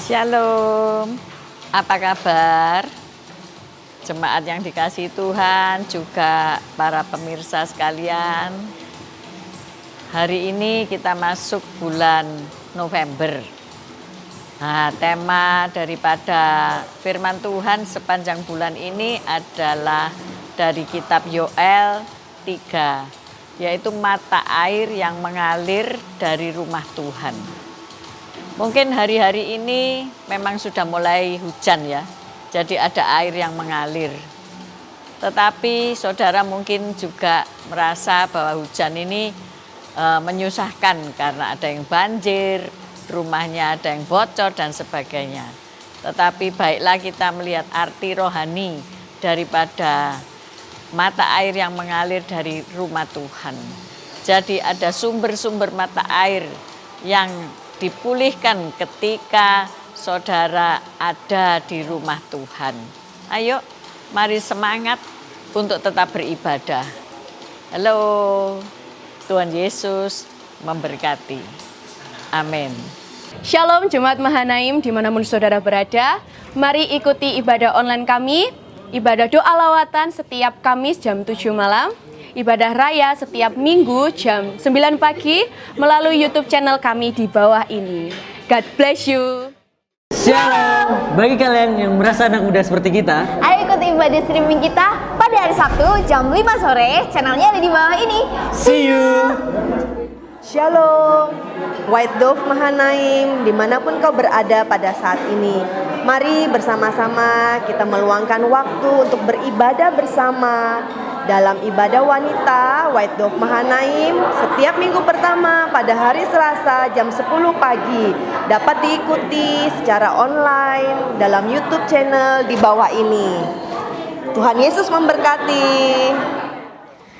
Shalom, apa kabar? Jemaat yang dikasihi Tuhan, juga para pemirsa sekalian. Hari ini kita masuk bulan November. Nah, tema daripada firman Tuhan sepanjang bulan ini adalah dari kitab Yoel 3, yaitu mata air yang mengalir dari rumah Tuhan. Mungkin hari-hari ini memang sudah mulai hujan ya, jadi ada air yang mengalir. Tetapi saudara mungkin juga merasa bahwa hujan ini menyusahkan karena ada yang banjir, rumahnya ada yang bocor dan sebagainya. Tetapi baiklah kita melihat arti rohani daripada mata air yang mengalir dari rumah Tuhan. Jadi ada sumber-sumber mata air yang dipulihkan ketika saudara ada di rumah Tuhan. Ayo, mari semangat untuk tetap beribadah. Halo, Tuhan Yesus memberkati. Amin. Shalom Jemaat Mahanaim dimanapun saudara berada. Mari ikuti ibadah online kami. Ibadah doa lawatan setiap Kamis jam 7 malam. Ibadah raya setiap Minggu jam 9 pagi melalui YouTube channel kami di bawah ini. God bless you. Shalom. Bagi kalian yang merasa anak muda seperti kita, ayo ikuti ibadah streaming kita pada hari Sabtu jam 5 sore. Channelnya ada di bawah ini. see you. Shalom, White Dove Mahanaim, dimanapun kau berada pada saat ini. Mari bersama-sama kita meluangkan waktu untuk beribadah bersama dalam ibadah wanita White Dove Mahanaim setiap minggu pertama pada hari Selasa jam 10 pagi. Dapat diikuti secara online dalam YouTube channel di bawah ini. Tuhan Yesus memberkati.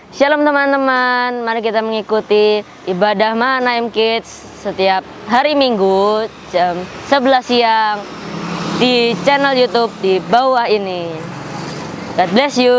Shalom teman-teman, mari kita mengikuti ibadah Mahanaim Kids setiap hari Minggu jam 11 siang di channel YouTube di bawah ini. God bless you.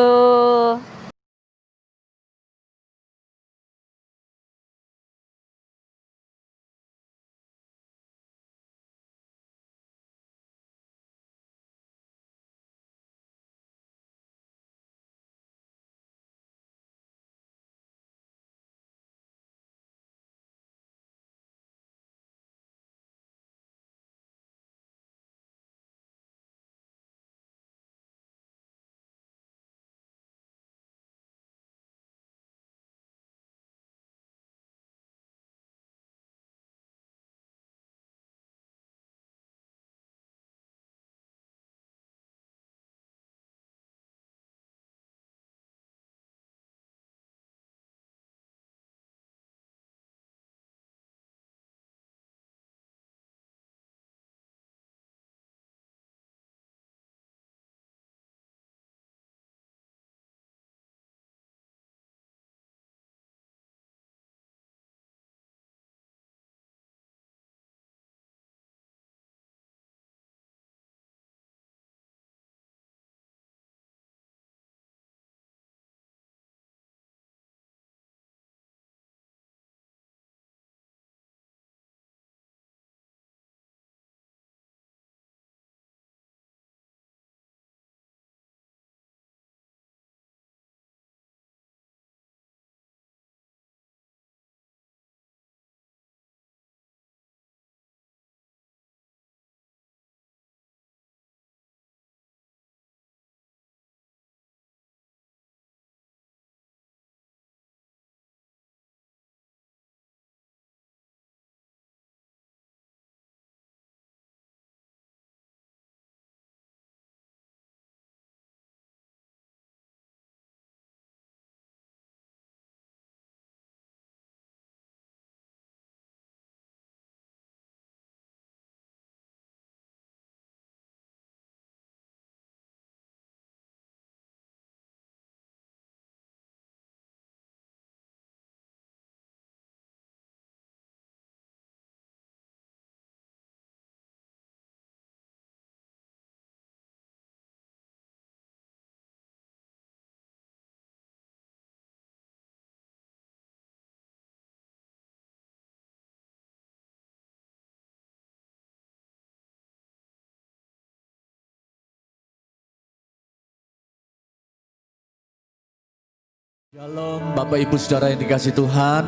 Shalom Bapak Ibu Saudara yang dikasihi Tuhan.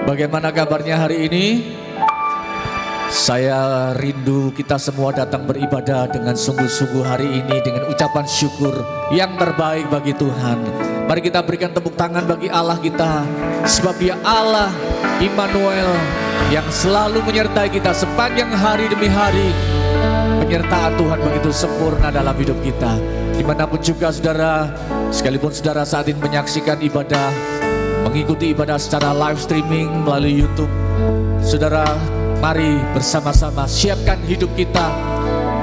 Bagaimana kabarnya hari ini? Saya rindu kita semua datang beribadah dengan sungguh-sungguh hari ini dengan ucapan syukur yang terbaik bagi Tuhan. Mari kita berikan tepuk tangan bagi Allah kita, sebab Dia Allah Immanuel yang selalu menyertai kita sepanjang hari demi hari. Penyertaan Tuhan begitu sempurna dalam hidup kita. Dimanapun juga saudara, sekalipun saudara saat ini menyaksikan ibadah, mengikuti ibadah secara live streaming melalui YouTube, saudara, mari bersama-sama siapkan hidup kita.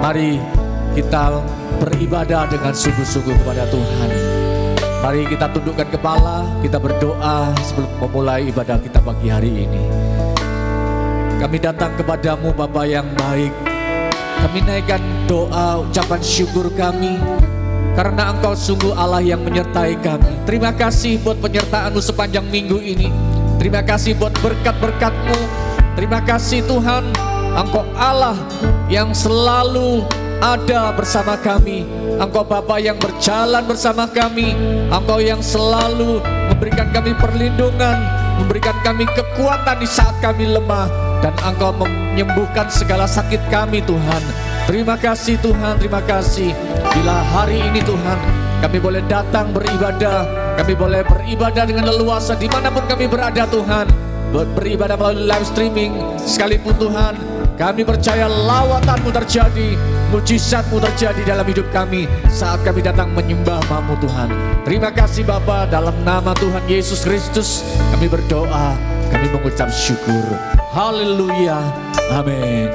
Mari kita beribadah dengan sungguh-sungguh kepada Tuhan. Mari kita tundukkan kepala, kita berdoa sebelum memulai ibadah kita pagi hari ini. Kami datang kepadamu Bapa yang baik. Kami naikkan doa ucapan syukur kami, karena Engkau sungguh Allah yang menyertai kami. Terima kasih buat penyertaan-Mu sepanjang minggu ini. Terima kasih buat berkat-berkat-Mu. Terima kasih Tuhan, Engkau Allah yang selalu ada bersama kami. Engkau Bapa yang berjalan bersama kami. Engkau yang selalu memberikan kami perlindungan, memberikan kami kekuatan di saat kami lemah. Dan Engkau menyembuhkan segala sakit kami Tuhan. Terima kasih Tuhan, terima kasih. Bila hari ini Tuhan kami boleh datang beribadah, kami boleh beribadah dengan leluasa dimanapun kami berada Tuhan, beribadah melalui live streaming sekalipun Tuhan, kami percaya lawatan-Mu terjadi, mujizat-Mu terjadi dalam hidup kami saat kami datang menyembah-Mu Tuhan. Terima kasih Bapa, dalam nama Tuhan Yesus Kristus kami berdoa, kami mengucap syukur. Haleluya, amin.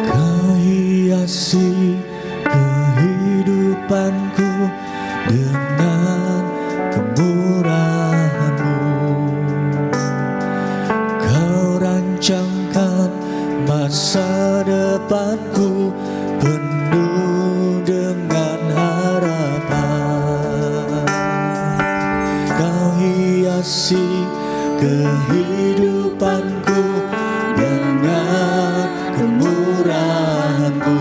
Kau hiasi kehidupanku dengan kemurahan-Mu. Kau rancangkan masa depanku penuh dengan harapan. Kau hiasi kehidupanku dengan kemurahan-Mu.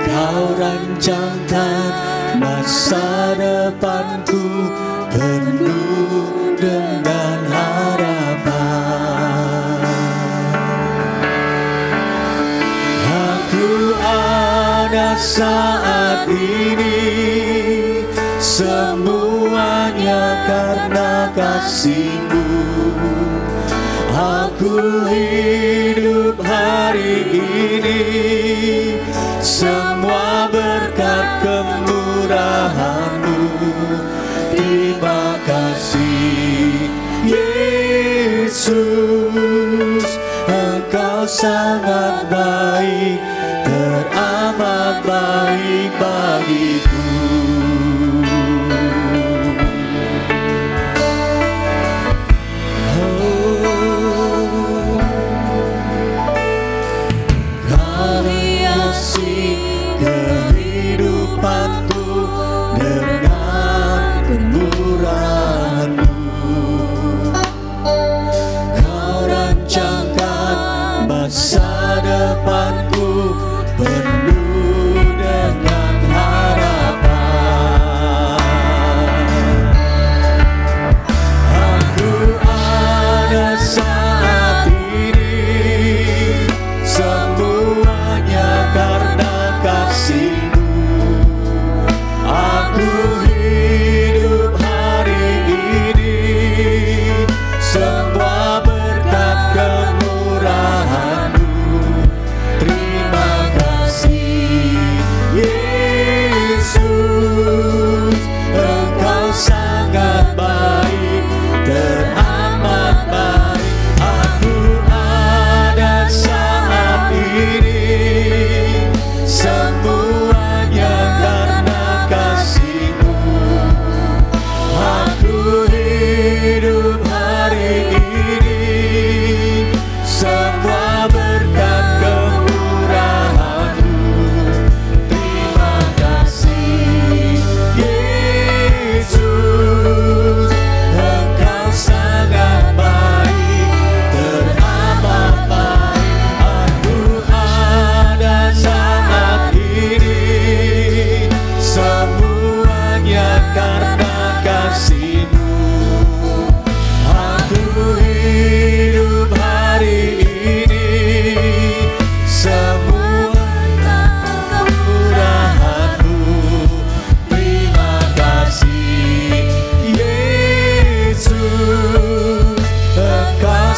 Kau rancangkan masa depanku penuh dengan harapan. Aku ada saat ini, semuanya karena kasih-Mu. Aku hidup hari ini, semua berkat kemurahan-Mu. Terima kasih Yesus, Engkau sangat baik, teramat baik bagiku. Kehidupanku dengan kemurahan-Mu. Kau rancangkan masa depan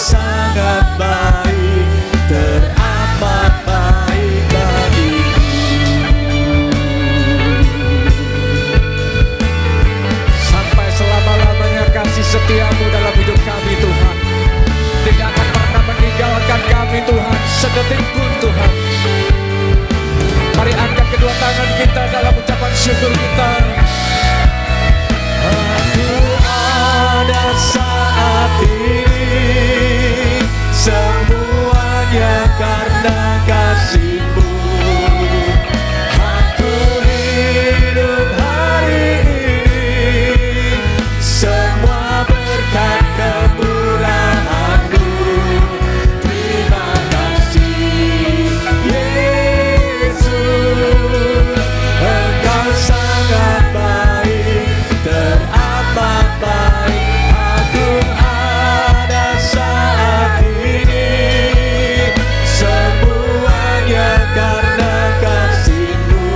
sangat baik, teramat baik bagiku. Sampai selama-lamanya kasih setiamu dalam hidup kami Tuhan, tidak akan pernah meninggalkan kami Tuhan, sedetik pun Tuhan. Mari angkat kedua tangan kita dalam ucapan syukur kita. Aku ada saat ini, semuanya karena kasih-Mu. Aku hidup hari ini, semua berkat kemurahan-Mu. Terima kasih Yesus, Engkau sangat baik, teramat baik. Aku ada saat ini, semuanya karena kasih-Mu.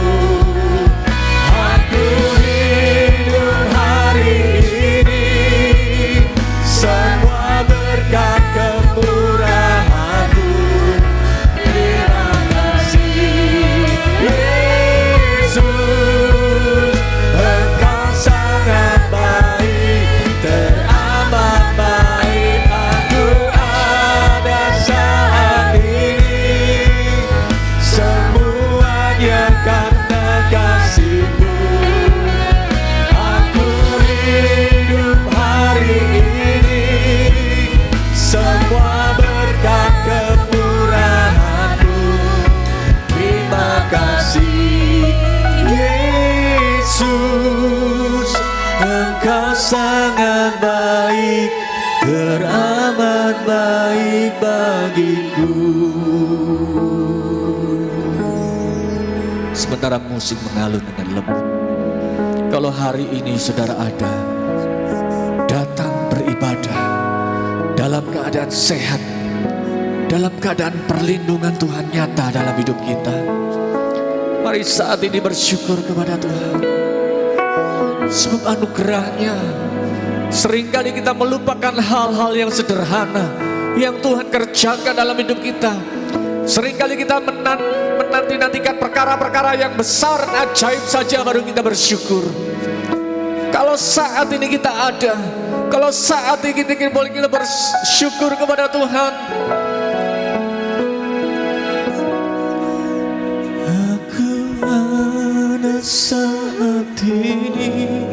Aku hidup hari ini, semua berkat kemurahan-Mu. Terima kasih Yesus, Engkau sangat baik, teramat baik. Aku ada saat ini, semuanya karena kasih-Mu. Aku hidup hari ini, semua berkat kemurahan-Mu. Terima kasih Yesus, Engkau sangat baik, teramat baik bagiku. Sementara musik mengalun dengan lembut, kalau hari ini saudara ada datang beribadah dalam keadaan sehat, dalam keadaan perlindungan Tuhan nyata dalam hidup kita, mari saat ini bersyukur kepada Tuhan. Sebab anugerahnya, seringkali kita melupakan hal-hal yang sederhana yang Tuhan kerjakan dalam hidup kita. Seringkali kita menanti-nantikan perkara-perkara yang besar dan ajaib saja baru kita bersyukur. Kalau saat ini kita ada, kalau saat ini kita boleh kita bersyukur kepada Tuhan. Aku ada saat ini,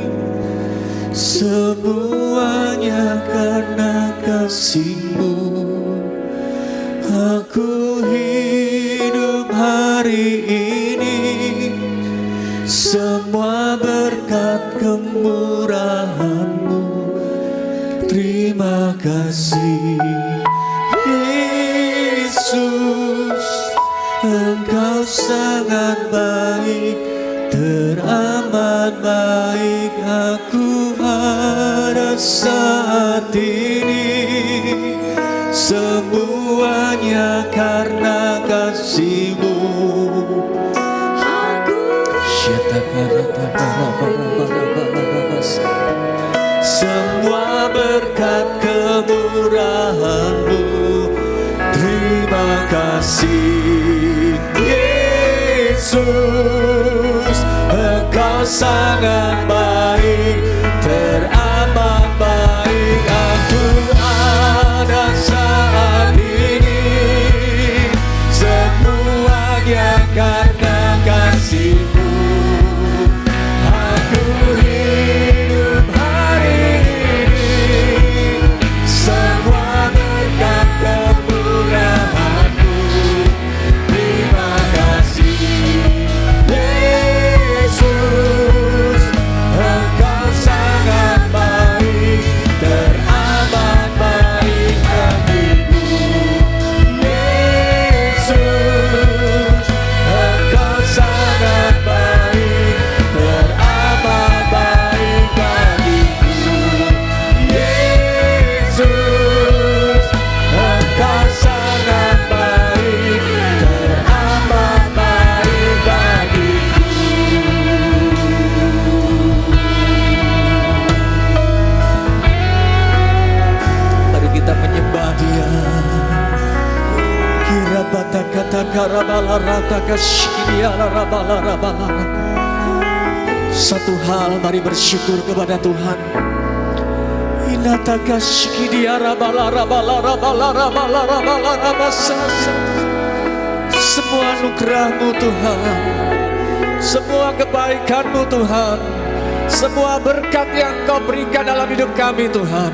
semuanya karena kasih-Mu. Aku hidup hari ini, semua berkat kemurahan-Mu. Terima kasih Yesus, Engkau sangat baik, teramat baik. Aku ada saat ini, semuanya karena kasih-Mu. Semua berkat kemurahan-Mu. Terima kasih Yesus, Engkau sangat baik, teramat baik. Aku ada saat ini, semuanya karena kasih-Mu. Aku hidup hari ini, semua berkat kemurahan-Mu. Terima kasih Yesus, Engkau sangat Satu hal, mari bersyukur kepada Tuhan. Semua anugerah-Mu Tuhan, semua kebaikan-Mu Tuhan, semua berkat yang Kau berikan dalam hidup kami Tuhan.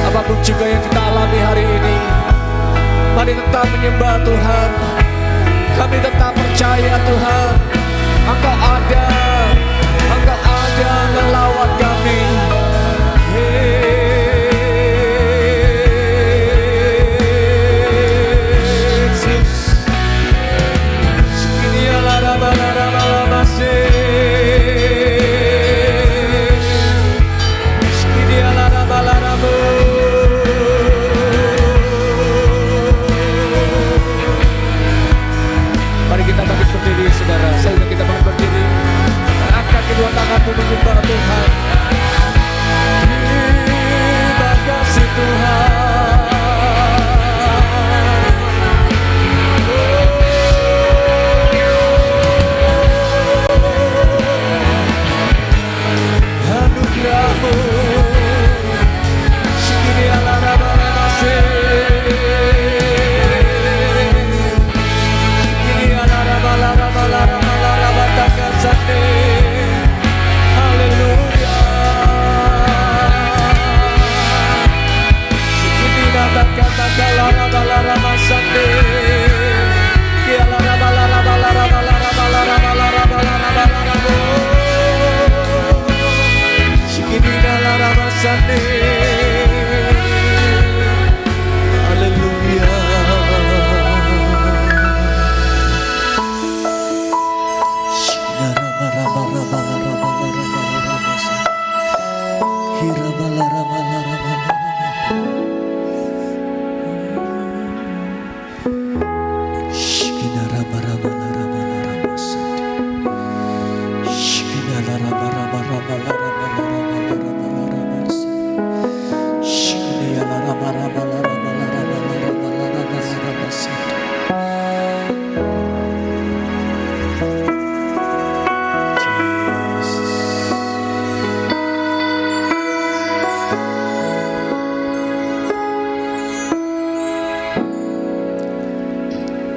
Apapun juga yang kita alami hari ini, mari tetap menyembah Tuhan. Kami tetap percaya Tuhan, Engkau ada melawat kami. Mari kita bangkit berdiri, saudara. Saudara kita bangkit berdiri, angkat kedua tanganmu menyembah Tuhan. Terima kasih Tuhan. Anugerah-Mu.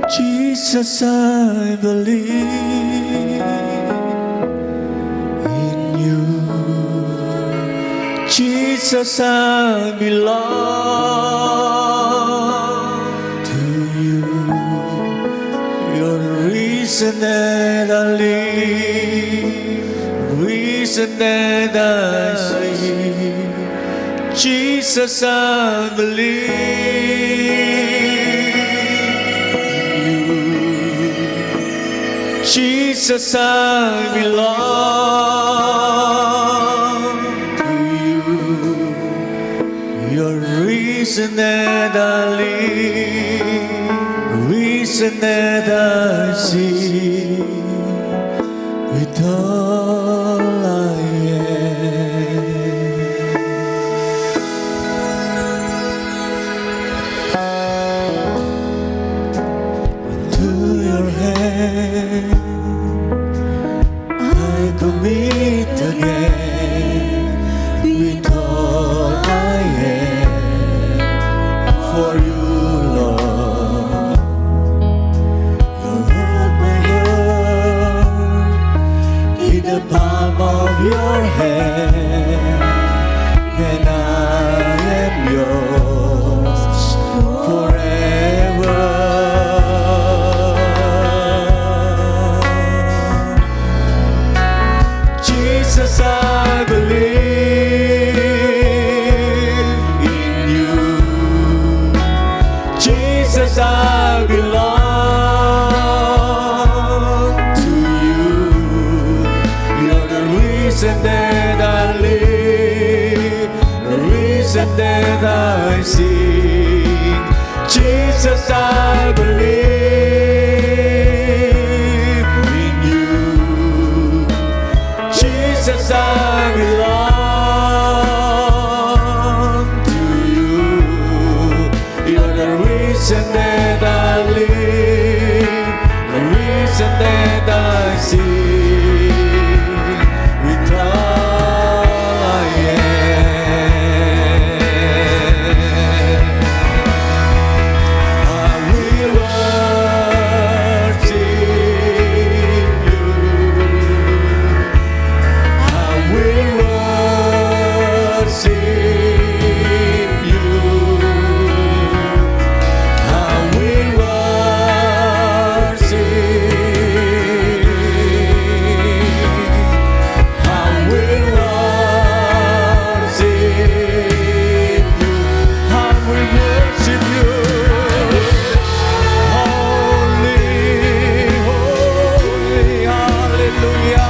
Jesus, I believe in you. Jesus, I belong to you. You're the reason that I live, reason that I see. Jesus, I believe. Jesus, I belong to you. You're the reason that I live, reason that I see. With all I am, into your hands commit again, with all I am for you, Lord. You hold my Jesus, I believe in you. Jesus, I belong to you. You're the reason that I live, the reason that I see. With all I am, I will worship you. I will worship you. I will worship. I will worship you. I will worship you. Holy, holy, hallelujah.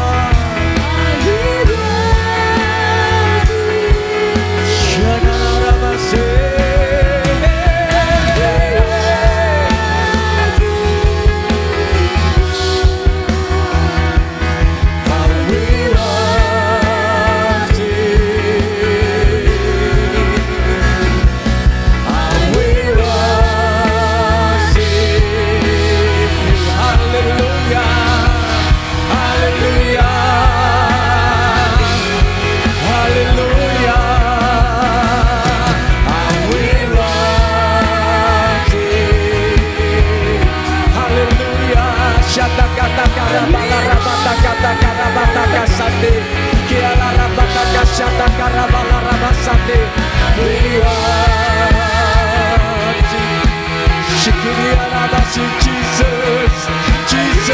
Jesus, Jesus.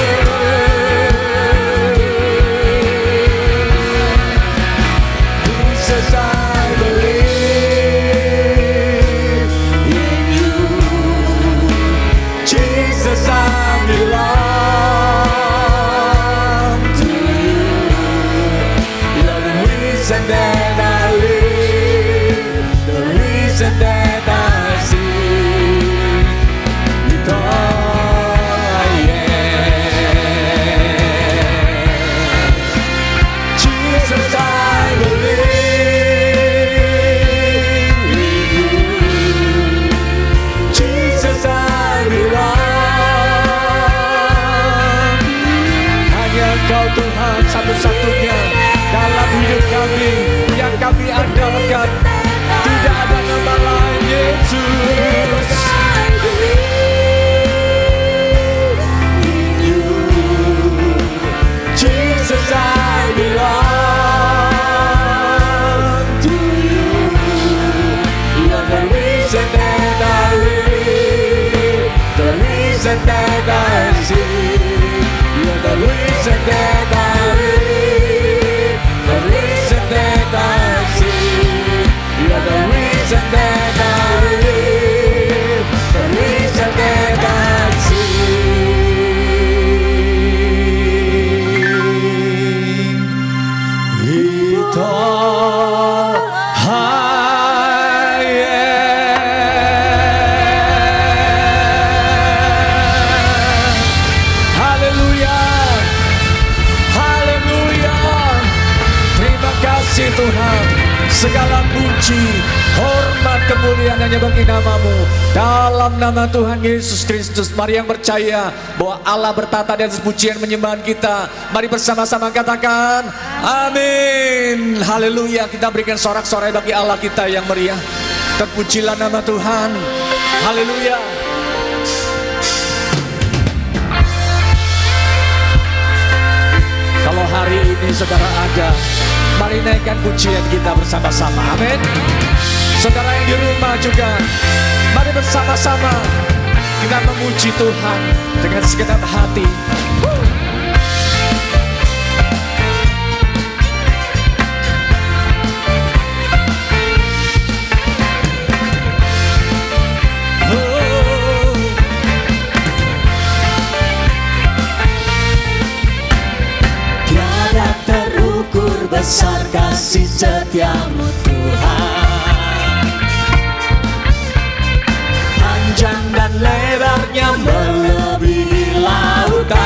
Jesus, I believe in you. Jesus, I belong to you. You're the reason that I live, the reason that I see. With all I am, Jesus, I believe in you. Jesus, I belong. Hanya Engkau Tuhan satu-satunya dalam hidup kami yang kami andalkan. Tidak ada nama lain, Yesus. In you, Jesus, I belong to you. You're the reason that I live, the reason that I see. You're the reason that I live, the reason that I see. You're the reason that I live, the reason that I see. With all I am. Haleluya, haleluya. Terima kasih Tuhan. Segala puji, hormat, kemuliaan hanya bagi namamu. Dalam nama Tuhan Yesus Kristus, mari yang percaya bahwa Allah bertata di atas pujian penyembahan kita. Mari bersama-sama katakan amin. Haleluya. Kita berikan sorak-sorai bagi Allah kita yang meriah. Terpujilah nama Tuhan. Haleluya. Kalau hari ini saudara ada, mari naikkan pujian kita bersama-sama. Amin. Saudara yang di rumah juga, mari bersama-sama kita memuji Tuhan dengan segenap hati. Tiada terukur besar kasih setiamu Tuhan, panjang dan lebarnya melebihi lautan.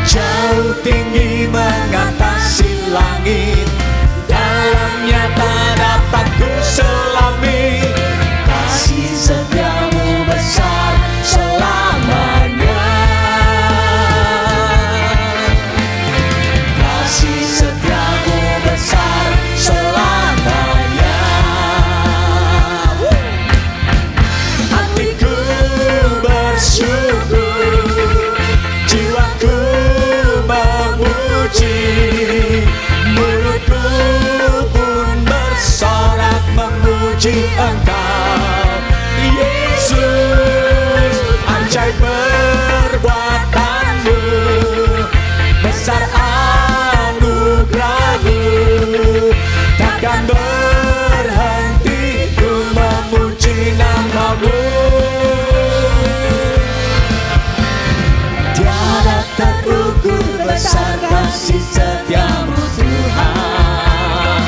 Jauh tinggi mengatasi langit, dalamnya tak dapat ku selami. Kasih setiamu besar selamanya. Kasih setiamu besar selamanya. Hatiku bersyukur, jiwaku memuji, mulutku pun bersorak memuji Engkau, Yesus. Ajaib perbuatanmu, besar anugerahmu, takkan berhenti ku memuji namamu. Tiada terukur besar kasih setiamu Tuhan.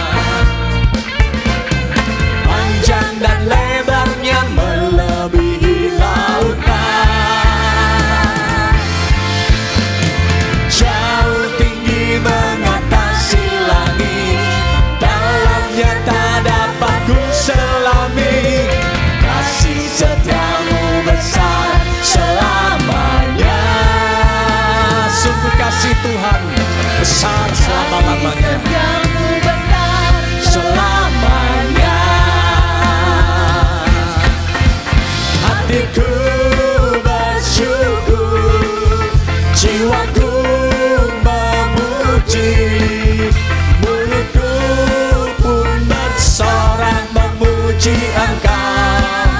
Panjang dan lebarnya melebihi lautan. Jauh tinggi mengatasi langit, dalamnya tak dapat ku selami. Kasih setiamu besar selamanya. Sungguh kasih Tuhan besar selama-lamanya. Selamanya. Hatiku bersyukur, jiwaku memuji, mulutku pun bersorak memuji Engkau,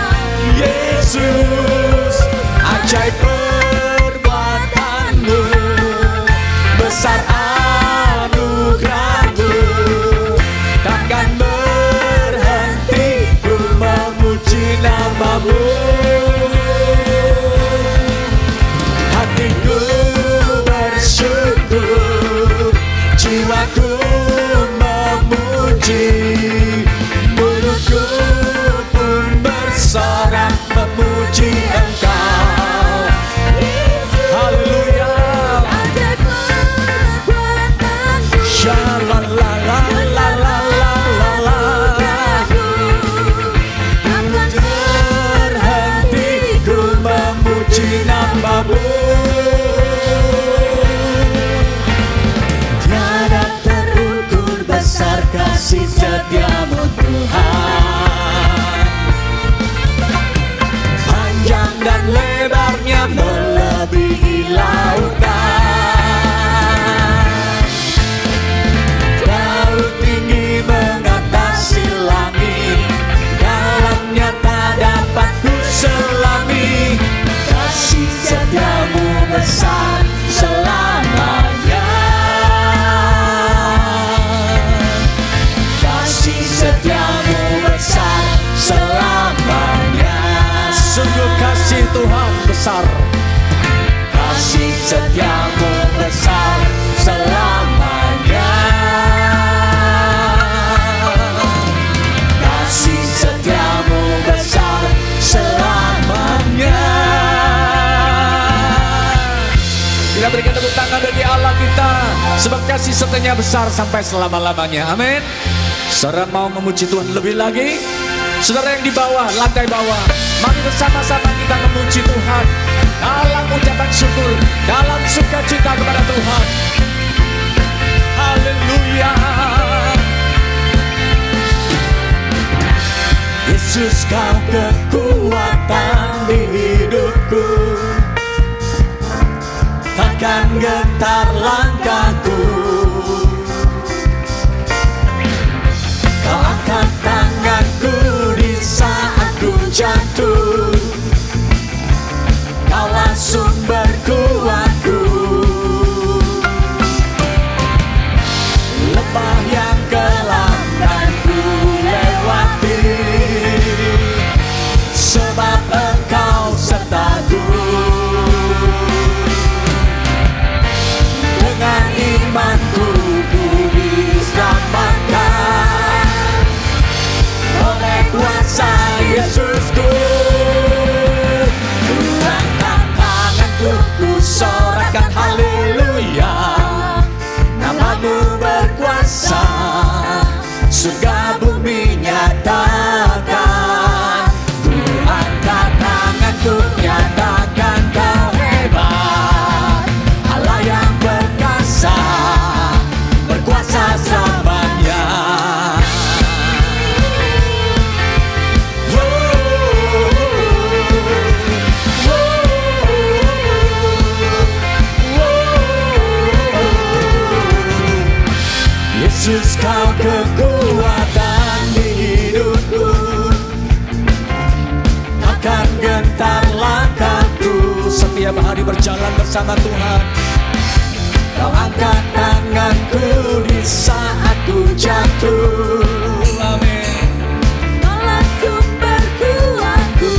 Yesus. Ajaib perbuatanmu, besar anugerahmu, takkan berhenti ku memuji namamu. Hatiku bersyukur, jiwaku memuji, mulutku pun bersorak memuji Engkau. Haleluya. Sha-la-la-la-la-la-la-la. Terhenti ku memuji namamu. Tiada terukur besar kasih setiamu Tuhan. Panjang dan lebarnya melebihi lautan. Jauh tinggi mengatasi langit, dalamnya tak dapat ku selami. Kasih setiamu besar selamanya. Kasih setiamu besar selamanya. Sungguh kasih Tuhan besar. Kasih setiamu besar selamanya. Kasih setiamu besar selamanya. Kita berikan tepuk tangan bagi Allah kita, sebab kasih setianya besar sampai selama-lamanya. Amin. Saudara mau memuji Tuhan lebih lagi? Saudara yang di bawah, lantai bawah, mari bersama-sama kita memuji Tuhan dalam ucapan syukur, dalam sukacita kepada Tuhan. Haleluya. Yesus, kau kekuatan di hidupku, takkan gentar langkahku. Kau angkat tanganku di saat ku jatuh, Kaulah sumber kuatku. Lembah yang gelap dan ku lewati, sebab Engkau sertaku. Dengan iman kekuatan di hidupku, takkan gentar langkahku. Setiap hari berjalan bersama Tuhan, Kau angkat tanganku di saat ku jatuh. Amin. Kaulah sumber kuatku,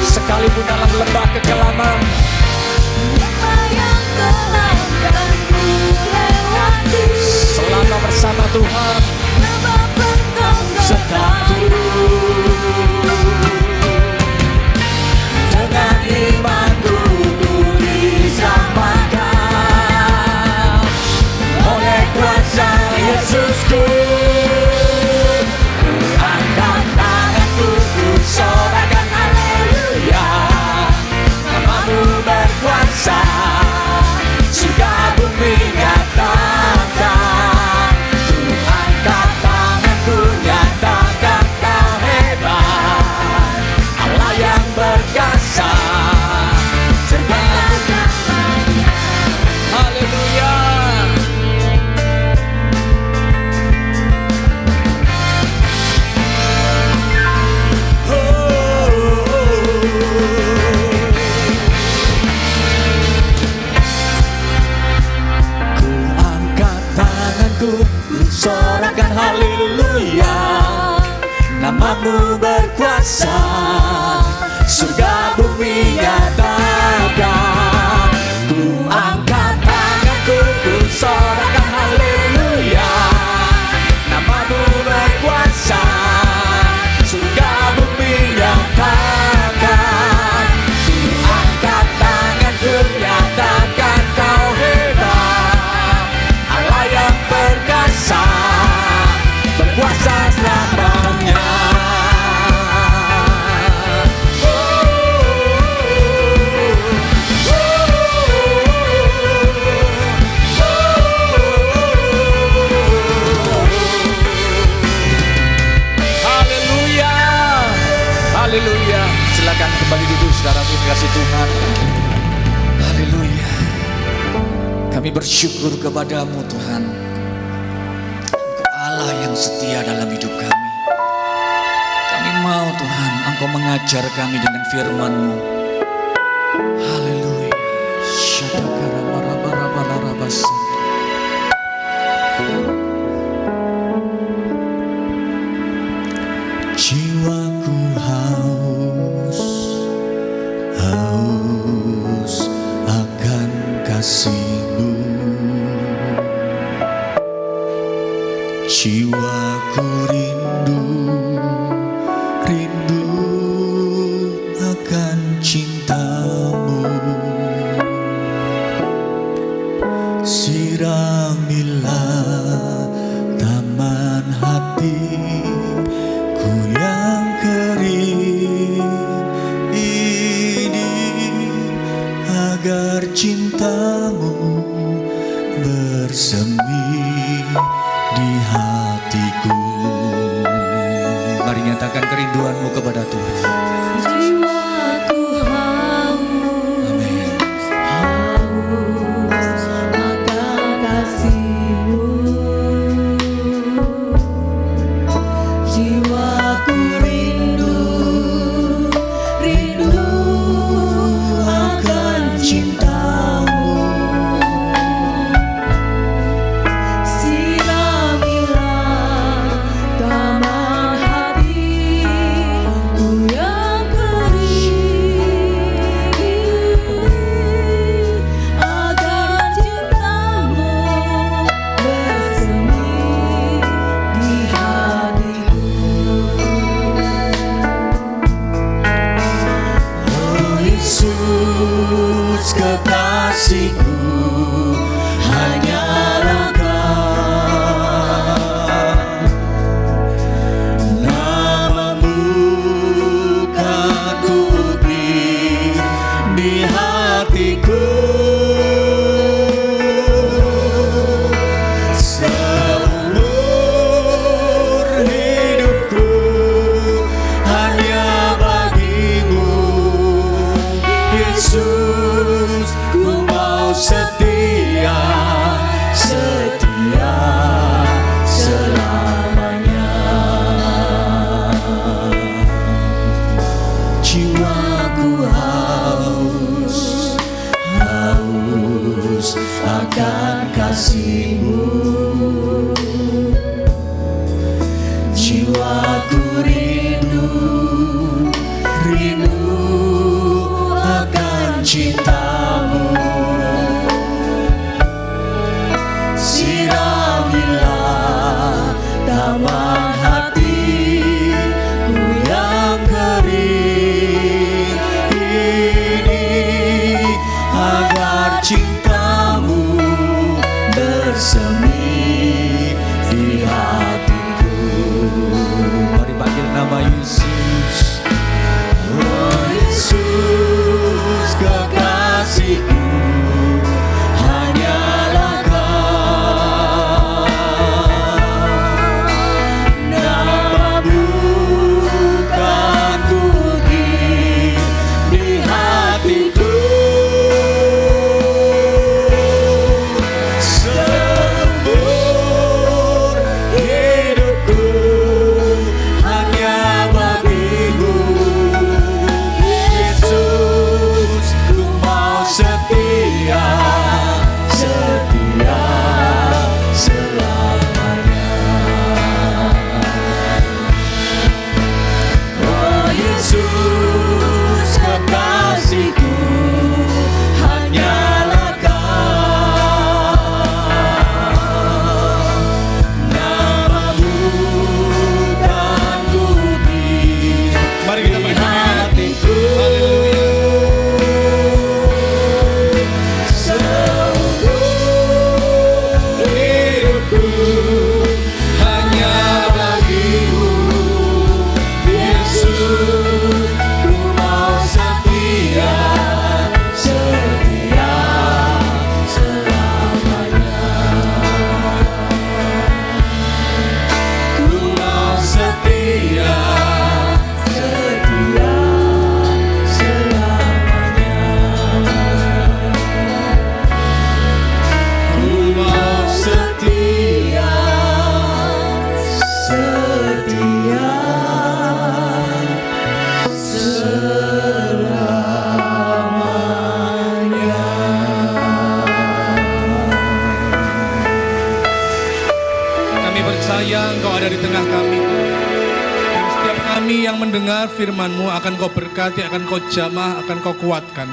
Sekalipun dalam lembah kekelaman, apa yang telah akan ku lewati, selama bersama Tuhan sebab Engkau sertaku. Dengan imanku ku diselamatkan oleh kuasa Yesusku. Ku angkat tanganku, ku sorakan haleluya. Namamu berkuasa, surga bumi nyatakan. Ku angkat tanganku, nyatakan Kau hebat, Allah yang berkuasa, surga bumi. Haleluya. Ku angkat tanganku, ku sorakan haleluya. Namamu berkuasa, surga bumi nyatakan. Ku angkat tanganku, ku sorakan haleluya. Namamu berkuasa, surga bumi nyatakan. Ku angkat tanganku, nyatakan Kau hebat, Allah yang berkuasa, berkuasa selamanya. Haleluya, haleluya. Silakan kembali duduk saudaraku dikasih Tuhan. Haleluya. Kami bersyukur kepadamu Tuhan, Engkau Allah yang setia dalam hidup kami. Kami mau Tuhan Engkau mengajar kami dengan firman-Mu. Haleluya. Syadakara marabarabarabasa. Jiwaku haus, haus akan kasih-Mu. Jiwaku rindu, rindu akan cinta-Mu. Siramilah taman hatiku yang kering ini, agar cinta-Mu bersemi di hatiku. Mari nyatakan kerinduanmu kepada Tuhan. jiwaku haus, Amin. haus akan kasih-Mu. Jiwaku rindu, rindu akan cinta-Mu. Siramilah taman hatiku yang kering, agar cinta-Mu bersemi di hatiku. Oh Yesus kekasihku, hanyalah Kau. Namamu kan kuukir di hatiku. Seumur hidupku hanya bagi-Mu, Yesus, ku mau firman-Mu, akan Kau berkati, akan Kau jamah, akan Kau kuatkan.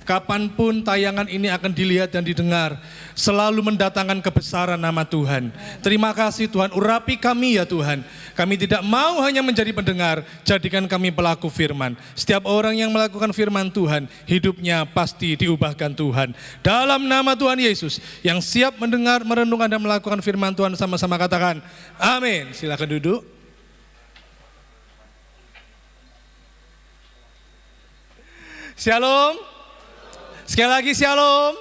Kapanpun tayangan ini akan dilihat dan didengar, selalu mendatangkan kebesaran nama Tuhan. Terima kasih Tuhan, urapi kami ya Tuhan. Kami tidak mau hanya menjadi pendengar, jadikan kami pelaku firman. Setiap orang yang melakukan firman Tuhan, hidupnya pasti diubahkan Tuhan. Dalam nama Tuhan Yesus, yang siap mendengar, merenungkan dan melakukan firman Tuhan, sama-sama katakan, amin. Silakan duduk. Shalom. Sekali lagi shalom.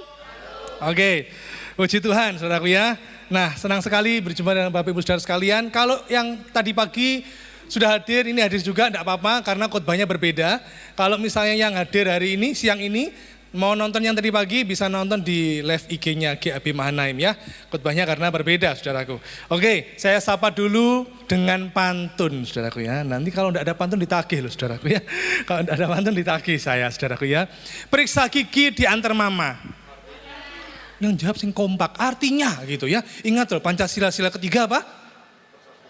Oke, puji Tuhan saudaraku ya. Nah, senang sekali berjumpa dengan Bapak Ibu Saudara sekalian. Kalau yang tadi pagi sudah hadir, ini hadir juga enggak apa-apa karena khotbahnya berbeda. Kalau misalnya yang hadir hari ini, siang ini, mau nonton yang tadi pagi bisa nonton di live IG-nya GAB Mahanaim ya. Khotbahnya karena berbeda saudaraku. Oke, saya sapa dulu dengan pantun saudaraku ya. Nanti kalau tidak ada pantun ditagih loh saudaraku ya. Kalau tidak ada pantun ditagih saya saudaraku ya. Periksa gigi diantar mama. Yang jawab sing kompak, artinya gitu ya. Ingat loh, Pancasila sila ketiga apa?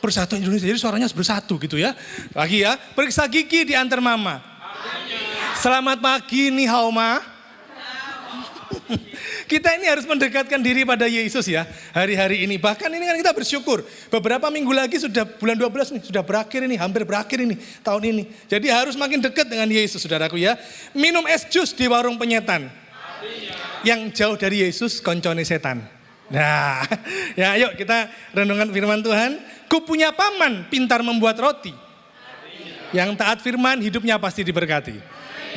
Persatuan Indonesia, jadi suaranya bersatu gitu ya. Lagi ya, periksa gigi diantar mama. Selamat pagi nih Hauma. Kita ini harus mendekatkan diri pada Yesus ya hari-hari ini. Bahkan ini kan kita bersyukur. Beberapa minggu lagi sudah bulan 12 nih, sudah berakhir ini, hampir berakhir ini tahun ini. Jadi harus makin dekat dengan Yesus saudaraku ya. Minum es jus di warung penyetan. Yang jauh dari Yesus koncone setan. Nah, ya ayo kita renungkan firman Tuhan. Ku punya paman pintar membuat roti. Yang taat firman hidupnya pasti diberkati.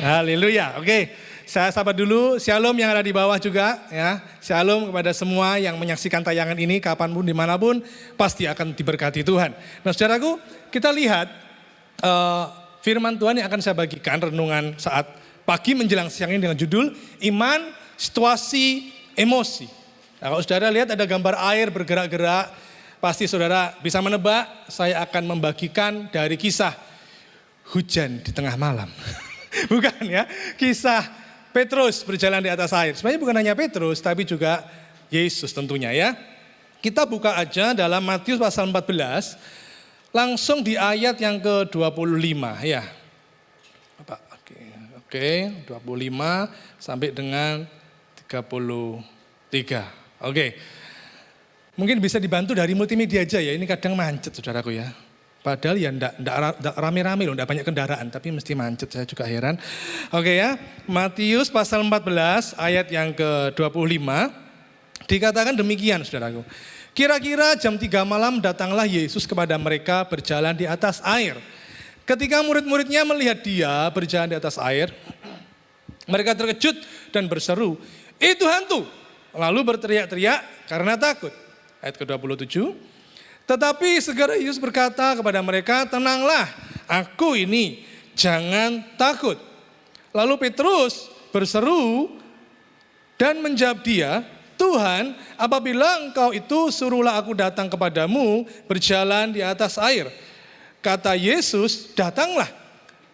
Haleluya. Oke. Saya sapa dulu, shalom yang ada di bawah juga ya. Shalom kepada semua yang menyaksikan tayangan ini kapanpun dimanapun pasti akan diberkati Tuhan. Nah saudaraku, kita lihat firman Tuhan yang akan saya bagikan renungan saat pagi menjelang siang ini dengan judul Iman, Situasi, Emosi. Nah kalau saudara lihat ada gambar air bergerak-gerak, pasti saudara bisa menebak saya akan membagikan dari kisah hujan di tengah malam. Bukan ya, kisah Petrus berjalan di atas air. Sebenarnya bukan hanya Petrus, tapi juga Yesus tentunya ya. Kita buka aja dalam Matius pasal 14, langsung di ayat yang ke-25 ya. Oke, 25 sampai dengan 33. Oke. Mungkin bisa dibantu dari multimedia aja ya, ini kadang macet saudaraku ya. Padahal ya enggak rame-rame loh, enggak banyak kendaraan, tapi mesti macet, saya juga heran. Oke ya, Matius pasal 14 ayat yang ke-25, dikatakan demikian saudaraku. Kira-kira jam 3 malam datanglah Yesus kepada mereka berjalan di atas air. Ketika murid-muridnya melihat dia berjalan di atas air, mereka terkejut dan berseru, itu hantu. Lalu berteriak-teriak karena takut. Ayat ke-27. Tetapi segera Yesus berkata kepada mereka, tenanglah, aku ini, jangan takut. Lalu Petrus berseru dan menjawab dia, Tuhan, apabila engkau itu suruhlah aku datang kepadamu berjalan di atas air. Kata Yesus, datanglah.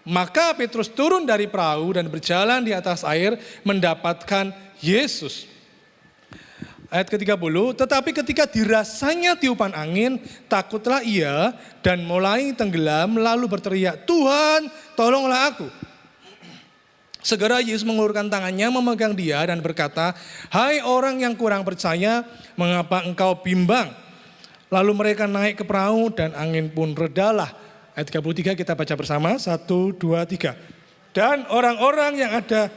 Maka Petrus turun dari perahu dan berjalan di atas air mendapatkan Yesus. Ayat ke-30, tetapi ketika dirasanya tiupan angin, takutlah ia dan mulai tenggelam lalu berteriak, Tuhan tolonglah aku. Segera Yesus mengulurkan tangannya memegang dia dan berkata, hai orang yang kurang percaya, mengapa engkau bimbang? Lalu mereka naik ke perahu dan angin pun redalah. Ayat 33 kita baca bersama, 1, 2, 3. Dan orang-orang yang ada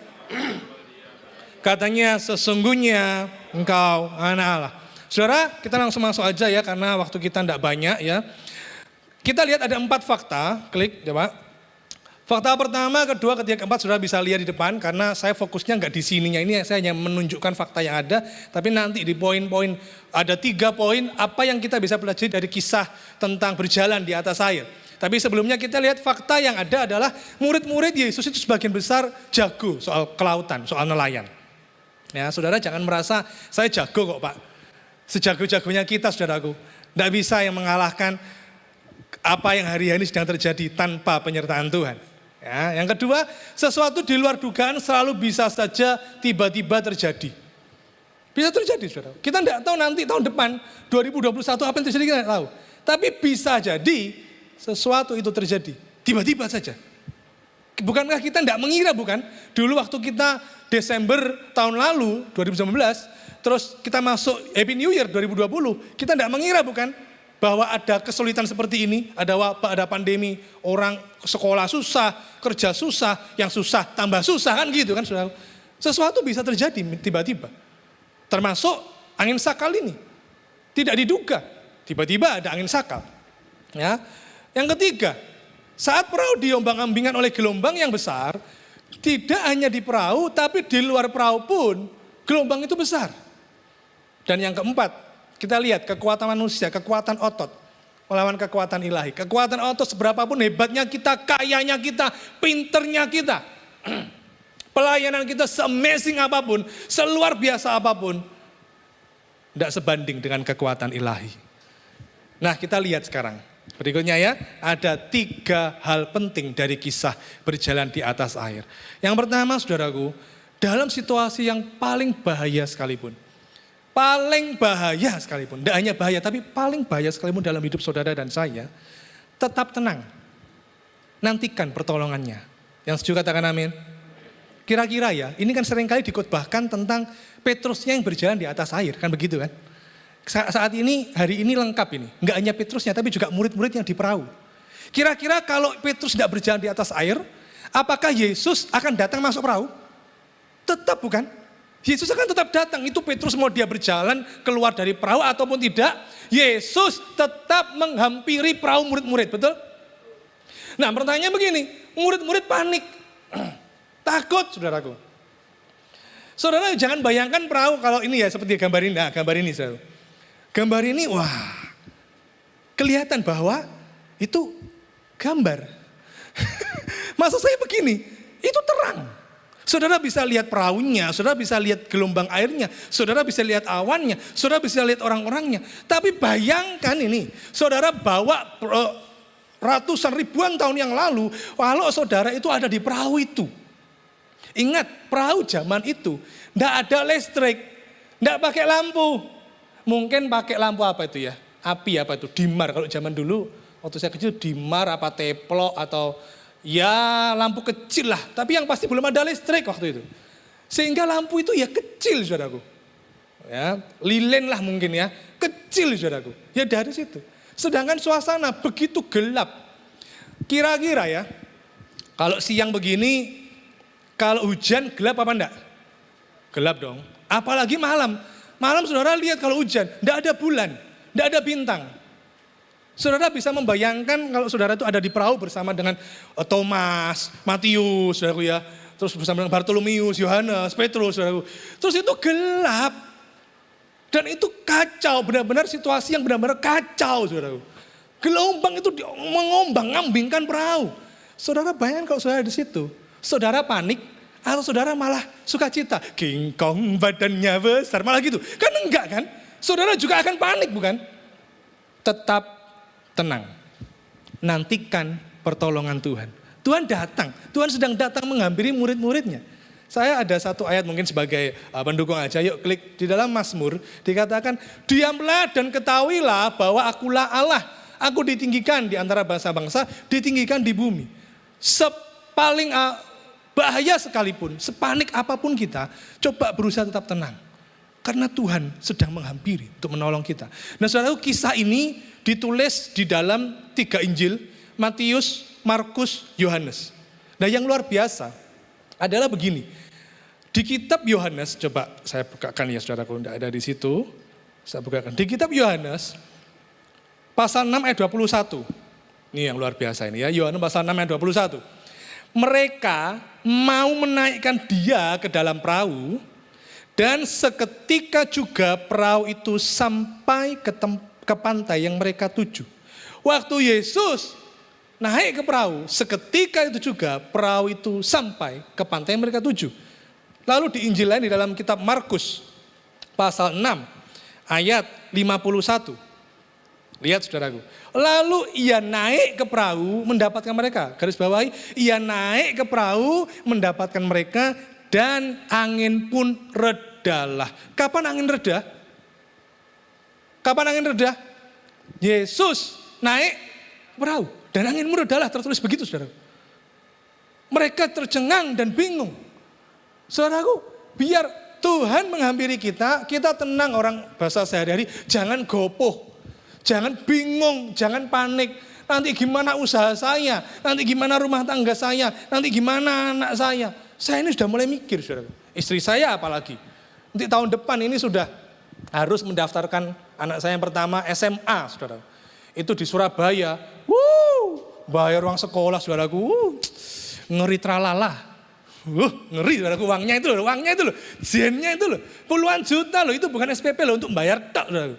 katanya sesungguhnya engkau anak Allah. Saudara, kita langsung masuk aja ya karena waktu kita tidak banyak ya. Kita lihat ada 4 fakta, klik coba. Fakta pertama, kedua, ketiga, keempat saudara bisa lihat di depan karena saya fokusnya nggak di sininya. Ini saya hanya menunjukkan fakta yang ada, tapi nanti di poin-poin ada 3 poin apa yang kita bisa pelajari dari kisah tentang berjalan di atas air. Tapi sebelumnya kita lihat fakta yang ada adalah murid-murid Yesus itu sebagian besar jago soal kelautan, soal nelayan. Ya, saudara jangan merasa saya jago kok Pak. Sejago-jagonya kita saudaraku. Tidak bisa yang mengalahkan apa yang hari-hari ini sedang terjadi tanpa penyertaan Tuhan. Ya, yang kedua, sesuatu di luar dugaan selalu bisa saja tiba-tiba terjadi. Bisa terjadi saudara. Kita tidak tahu nanti tahun depan 2021 apa yang terjadi kita tidak tahu. Tapi bisa jadi sesuatu itu terjadi. Tiba-tiba saja. Bukankah kita tidak mengira, bukan? Dulu waktu kita Desember tahun lalu, 2019, terus kita masuk Happy New Year 2020, kita tidak mengira, bukan? Bahwa ada kesulitan seperti ini, ada wabah, ada pandemi, orang sekolah susah, kerja susah, yang susah tambah susah, kan gitu kan, saudara. Sesuatu bisa terjadi tiba-tiba. Termasuk angin sakal ini. Tidak diduga, tiba-tiba ada angin sakal. Ya. Yang ketiga, saat perahu diombang-ambingkan oleh gelombang yang besar, tidak hanya di perahu, tapi di luar perahu pun gelombang itu besar. Dan yang keempat, kita lihat kekuatan manusia, kekuatan otot melawan kekuatan ilahi. Kekuatan otot seberapapun hebatnya kita, kayanya kita, pinternya kita, pelayanan kita se-amazing apapun, seluar biasa apapun, tidak sebanding dengan kekuatan ilahi. Nah, kita lihat sekarang. Berikutnya ya, ada 3 hal penting dari kisah berjalan di atas air. Yang pertama, saudaraku, dalam situasi yang paling bahaya sekalipun, tidak hanya bahaya, tapi paling bahaya sekalipun dalam hidup saudara dan saya, tetap tenang. Nantikan pertolongannya. Yang setuju katakan amin. Kira-kira ya, ini kan seringkali dikotbahkan tentang Petrusnya yang berjalan di atas air, kan begitu kan? Saat ini, hari ini lengkap ini. Enggak hanya Petrusnya, tapi juga murid-murid yang di perahu. Kira-kira kalau Petrus tidak berjalan di atas air, apakah Yesus akan datang masuk perahu? Tetap bukan? Yesus akan tetap datang. Itu Petrus mau dia berjalan keluar dari perahu ataupun tidak, Yesus tetap menghampiri perahu murid-murid, betul? Nah, pertanyaannya begini, murid-murid panik. Takut, saudaraku. Saudara jangan bayangkan perahu kalau ini ya, seperti gambar ini. Nah, gambar ini, saudara. Gambar ini, wah, kelihatan bahwa itu gambar. Maksud saya begini, itu terang. Saudara bisa lihat perahunya, saudara bisa lihat gelombang airnya, saudara bisa lihat awannya, saudara bisa lihat orang-orangnya. Tapi bayangkan ini, saudara bawa ratusan ribuan tahun yang lalu, kalau saudara itu ada di perahu itu. Ingat, perahu zaman itu, tidak ada listrik, tidak pakai lampu. Mungkin pakai lampu apa itu ya? Api apa itu? Dimar kalau zaman dulu. Waktu saya kecil dimar apa teplok atau ya lampu kecil lah. Tapi yang pasti belum ada listrik waktu itu. Sehingga lampu itu ya kecil, saudaraku. Ya, lilin lah mungkin ya. Kecil, saudaraku. Ya dari situ. Sedangkan suasana begitu gelap. Kira-kira ya, kalau siang begini, kalau hujan gelap apa enggak? Gelap dong. Apalagi malam. Malam saudara lihat kalau hujan, tidak ada bulan, tidak ada bintang. Saudara bisa membayangkan kalau saudara itu ada di perahu bersama dengan Thomas, Matius, saudaraku ya. Terus bersama dengan Bartolomeus, Yohanes, Petrus, saudaraku. Terus itu gelap. Dan itu kacau, benar-benar situasi yang benar-benar kacau, saudaraku. Gelombang itu mengombang-ambingkan perahu. Saudara bayangkan kalau saudara di situ, saudara panik. Atau saudara malah sukacita, King Kong badannya besar, malah gitu. Kan enggak kan? Saudara juga akan panik bukan? Tetap tenang. Nantikan pertolongan Tuhan. Tuhan datang, Tuhan sedang datang menghampiri murid-muridnya. Saya ada satu ayat mungkin sebagai pendukung aja, yuk klik di dalam Mazmur. Dikatakan, diamlah dan ketahuilah bahwa akulah Allah. Aku ditinggikan di antara bangsa-bangsa, ditinggikan di bumi. Paling bahaya sekalipun, sepanik apapun kita, coba berusaha tetap tenang. Karena Tuhan sedang menghampiri untuk menolong kita. Nah saudara, kisah ini ditulis di dalam 3 Injil, Matius, Markus, Yohanes. Nah yang luar biasa adalah begini. Di kitab Yohanes, coba saya bukakan ya saudara, kalau tidak ada di situ. Saya bukakan. Di kitab Yohanes, pasal 6 ayat 21. Ini yang luar biasa ini ya, Yohanes pasal 6 ayat 21. Mereka mau menaikkan dia ke dalam perahu dan seketika juga perahu itu sampai ke pantai yang mereka tuju. Waktu Yesus naik ke perahu, seketika itu juga perahu itu sampai ke pantai yang mereka tuju. Lalu di Injil lain di dalam kitab Markus pasal 6 ayat 51. Lihat saudaraku. Lalu ia naik ke perahu mendapatkan mereka. Garis bawahi, ia naik ke perahu mendapatkan mereka dan angin pun redalah. Kapan angin reda? Kapan angin reda? Yesus naik ke perahu dan angin pun redalah, tertulis begitu saudara. Mereka tercengang dan bingung. Saudaraku, biar Tuhan menghampiri kita, kita tenang, orang bahasa sehari-hari, jangan gopoh, jangan bingung, jangan panik. Nanti gimana usaha saya, nanti gimana rumah tangga saya, nanti gimana anak saya. Saya ini sudah mulai mikir, saudara. Istri saya apalagi. Nanti tahun depan ini sudah harus mendaftarkan anak saya yang pertama SMA, saudara. Itu di Surabaya. Bayar uang sekolah, saudaraku. Ngeri tralala. Ngeri, saudaraku, uangnya itu loh, jennya itu loh. Puluhan juta loh, itu bukan SPP loh, untuk bayar tak, saudaraku.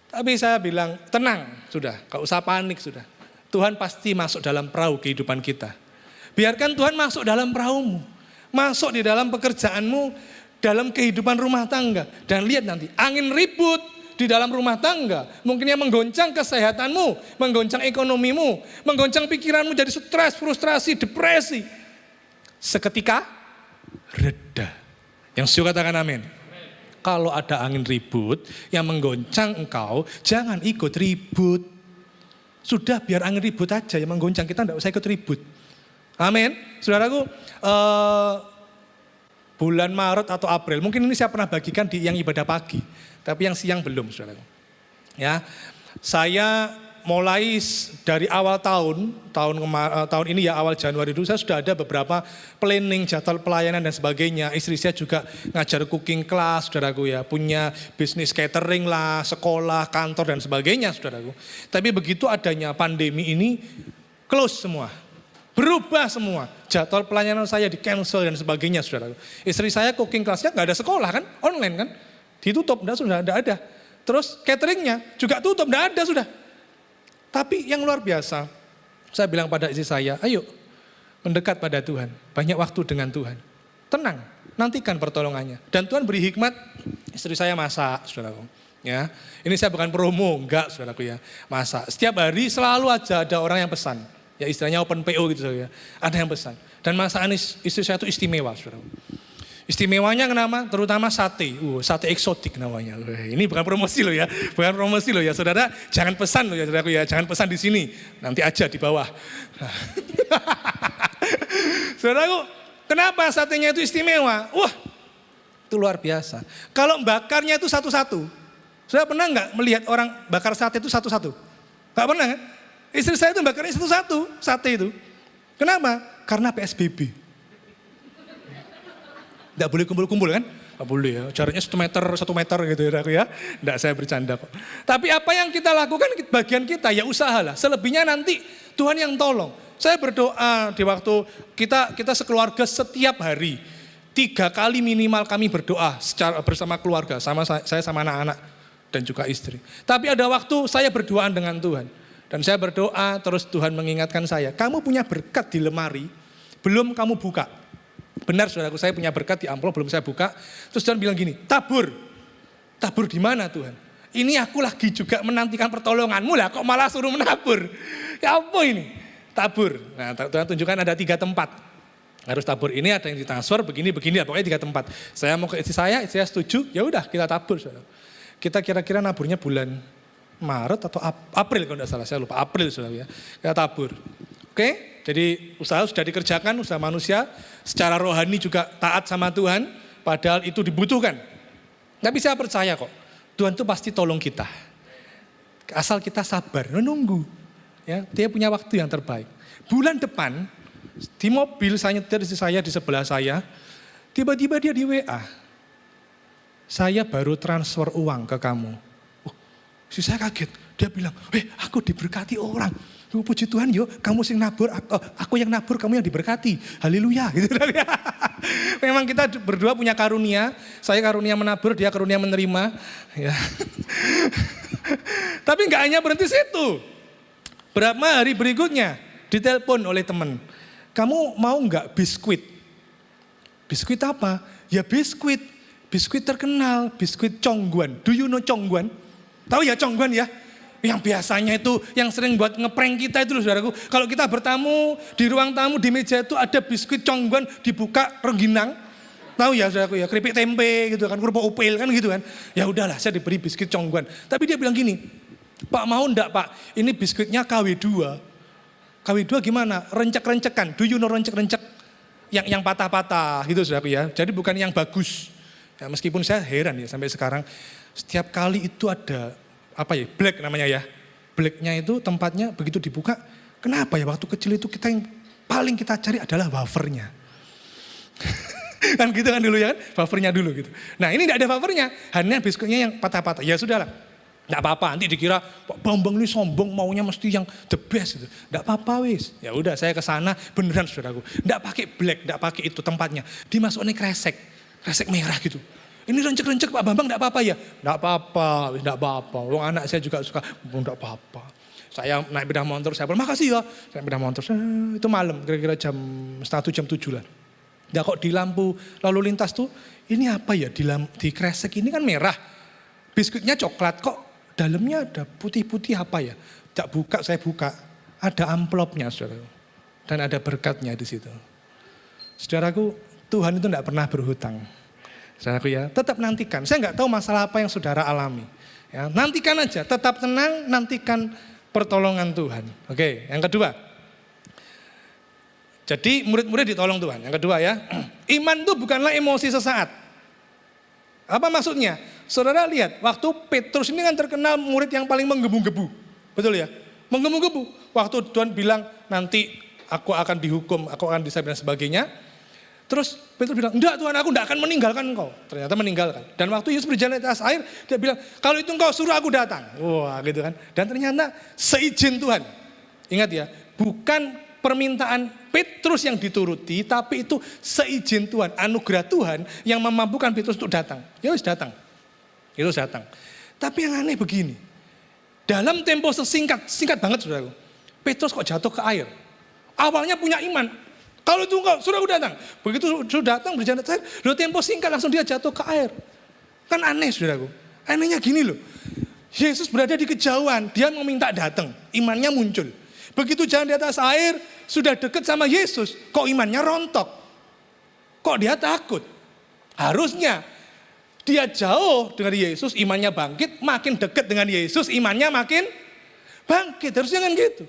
Tapi saya bilang, tenang, sudah, gak usah panik, sudah. Tuhan pasti masuk dalam perahu kehidupan kita. Biarkan Tuhan masuk dalam perahumu. Masuk di dalam pekerjaanmu, dalam kehidupan rumah tangga. Dan lihat nanti, angin ribut di dalam rumah tangga. Mungkin yang menggoncang kesehatanmu, menggoncang ekonomimu, menggoncang pikiranmu jadi stres, frustrasi, depresi. Seketika reda. Yang suka katakan amin. Kalau ada angin ribut yang menggoncang engkau, jangan ikut ribut. Sudah, biar angin ribut aja yang menggoncang, kita tidak usah ikut ribut. Amin. Saudaraku, bulan Maret atau April, mungkin ini saya pernah bagikan di yang ibadah pagi, tapi yang siang belum, saudaraku. Ya, saya mulai dari awal tahun ini ya, awal Januari dulu saya sudah ada beberapa planning jadwal pelayanan dan sebagainya. Istri saya juga ngajar cooking class, saudaraku ya, punya bisnis catering lah, sekolah, kantor dan sebagainya, saudaraku. Tapi begitu adanya pandemi ini, close semua, berubah semua. Jadwal pelayanan saya di cancel dan sebagainya, saudaraku. Istri saya cooking classnya nggak ada sekolah kan, online kan, ditutup, sudah nggak ada. Terus cateringnya juga tutup, nggak ada sudah. Tapi yang luar biasa, saya bilang pada istri saya, ayo mendekat pada Tuhan, banyak waktu dengan Tuhan. Tenang, nantikan pertolongannya. Dan Tuhan beri hikmat, istri saya masak, saudaraku. Ya, ini saya bukan promo, enggak, saudaraku ya, masak. Setiap hari selalu aja ada orang yang pesan. Ya istilahnya open PO gitu, saudara ya. Ada yang pesan. Dan masakan istri saya itu istimewa, saudaraku. Istimewanya kenapa? Terutama sate. Sate eksotik namanya. Ini bukan promosi loh ya. Bukan promosi loh ya, saudara. Jangan pesan loh ya, saudaraku ya. Jangan pesan di sini. Nanti aja di bawah. Nah. Saudaraku, kenapa satenya itu istimewa? Wah, itu luar biasa. Kalau bakarnya itu satu-satu. Saudara pernah nggak melihat orang bakar sate itu satu-satu? Nggak pernah kan? Istri saya itu bakarnya satu-satu, sate itu. Kenapa? Karena PSBB. Tidak boleh kumpul-kumpul kan? Tidak boleh ya, jaraknya 1 meter gitu ya aku ya. Tidak, saya bercanda kok. Tapi apa yang kita lakukan, bagian kita ya usahalah. Selebihnya nanti Tuhan yang tolong. Saya berdoa di waktu kita sekeluarga setiap hari. 3 kali minimal kami berdoa secara bersama keluarga. Saya sama anak-anak dan juga istri. Tapi ada waktu saya berdoaan dengan Tuhan. Dan saya berdoa terus Tuhan mengingatkan saya. Kamu punya berkat di lemari, belum kamu buka. Benar saudaraku, saya punya berkat di amplop belum saya buka. Terus Tuhan bilang gini, tabur. Tabur di mana Tuhan? Ini aku lagi juga menantikan pertolonganmu lah, kok malah suruh menabur. Ya apa ini? Tabur. Nah Tuhan tunjukkan ada 3 tempat. Harus tabur ini, ada yang ditransfer, begini, pokoknya 3 tempat. Saya mau ke istri saya setuju, ya udah kita tabur. Saudara. Kita kira-kira naburnya bulan Maret atau April kalau tidak salah, saya lupa. April saudara ya, kita tabur. Oke, jadi usaha sudah dikerjakan, usaha manusia, secara rohani juga taat sama Tuhan, padahal itu dibutuhkan. Tapi saya percaya kok, Tuhan itu pasti tolong kita. Asal kita sabar, menunggu. Ya, dia punya waktu yang terbaik. Bulan depan, di mobil saya nyetir istri saya di sebelah saya, tiba-tiba dia di WA. Saya baru transfer uang ke kamu. Istri saya kaget, dia bilang, aku diberkati orang. Puji Tuhan yuk, kamu sing nabur, aku yang nabur, kamu yang diberkati. Haleluya. Gitu. Memang kita berdua punya karunia, saya karunia menabur, dia karunia menerima. Ya. Tapi nggak hanya berhenti situ. Berapa hari berikutnya, ditelepon oleh teman. Kamu mau nggak biskuit? Biskuit apa? Ya biskuit terkenal, biskuit Congguan. Do you know Congguan? Tahu ya Congguan ya? Yang biasanya itu yang sering buat ngeprank kita itu loh saudaraku. Kalau kita bertamu di ruang tamu di meja itu ada biskuit Congguan dibuka rengginang. Tahu ya saudaraku ya, keripik tempe gitu kan, kerupuk upil kan gitu kan. Ya udahlah saya diberi biskuit Congguan. Tapi dia bilang gini, Pak mau enggak Pak? Ini biskuitnya KW2. KW2 gimana? Rencek-rencekan. Do you know rencek-rencek? yang patah-patah gitu saudaraku ya. Jadi bukan yang bagus. Ya, meskipun saya heran ya sampai sekarang setiap kali itu ada black namanya ya. Blacknya itu tempatnya begitu dibuka. Kenapa ya waktu kecil itu kita yang paling kita cari adalah wafernya. Kan gitu kan dulu ya kan, wafernya dulu gitu. Nah ini tidak ada wafernya, hanya biskuitnya yang patah-patah. Ya sudahlah, tidak apa-apa. Nanti dikira Pak Bambang ini sombong maunya mesti yang the best gitu. Tidak apa-apa wis. Ya udah saya ke sana beneran saudaraku. Tidak pakai black, tidak pakai itu tempatnya. Dimasukin kresek merah gitu. Ini rencek-rencek Pak Bambang tidak apa-apa ya? Tidak apa-apa, tidak apa-apa. Wong anak saya juga suka, tidak apa-apa. Saya naik sepeda motor, saya bilang makasih ya. Saya sepeda motor, itu malam kira-kira jam 6, jam 7 lah. Nah kok di lampu lalu lintas tuh, ini apa ya di kresek ini kan merah. Biskuitnya coklat, kok dalamnya ada putih-putih apa ya. Saya buka, ada amplopnya saudara. Dan ada berkatnya di situ. Saudaraku, Tuhan itu tidak pernah berhutang. Saudaraku ya, tetap nantikan. Saya nggak tahu masalah apa yang saudara alami. Ya, nantikan aja, tetap tenang, nantikan pertolongan Tuhan. Oke, yang kedua. Jadi murid-murid ditolong Tuhan. Yang kedua ya, iman itu bukanlah emosi sesaat. Apa maksudnya? Saudara lihat, waktu Petrus ini kan terkenal murid yang paling menggebu-gebu. Betul ya? Menggebu-gebu. Waktu Tuhan bilang nanti aku akan dihukum, aku akan disabit dan sebagainya. Terus Petrus bilang, enggak Tuhan, aku enggak akan meninggalkan engkau. Ternyata meninggalkan. Dan waktu Yesus berjalan di atas air, dia bilang, kalau itu engkau suruh aku datang. Wah gitu kan. Dan ternyata seizin Tuhan. Ingat ya, bukan permintaan Petrus yang dituruti, tapi itu seizin Tuhan, anugerah Tuhan yang memampukan Petrus untuk datang. Ya harus datang. Itu datang. Tapi yang aneh begini, dalam tempo singkat banget saudaraku, Petrus kok jatuh ke air. Awalnya punya iman, kalau itu engkau suruh aku datang. Begitu sudah datang berjalan ke air, tempo singkat langsung dia jatuh ke air. Kan aneh saudaraku. Anehnya gini loh, Yesus berada di kejauhan, dia meminta datang, imannya muncul. Begitu jalan di atas air, sudah dekat sama Yesus, kok imannya rontok. Kok dia takut? Harusnya dia jauh dengan Yesus, imannya bangkit, makin dekat dengan Yesus, imannya makin bangkit. Harusnya kan gitu.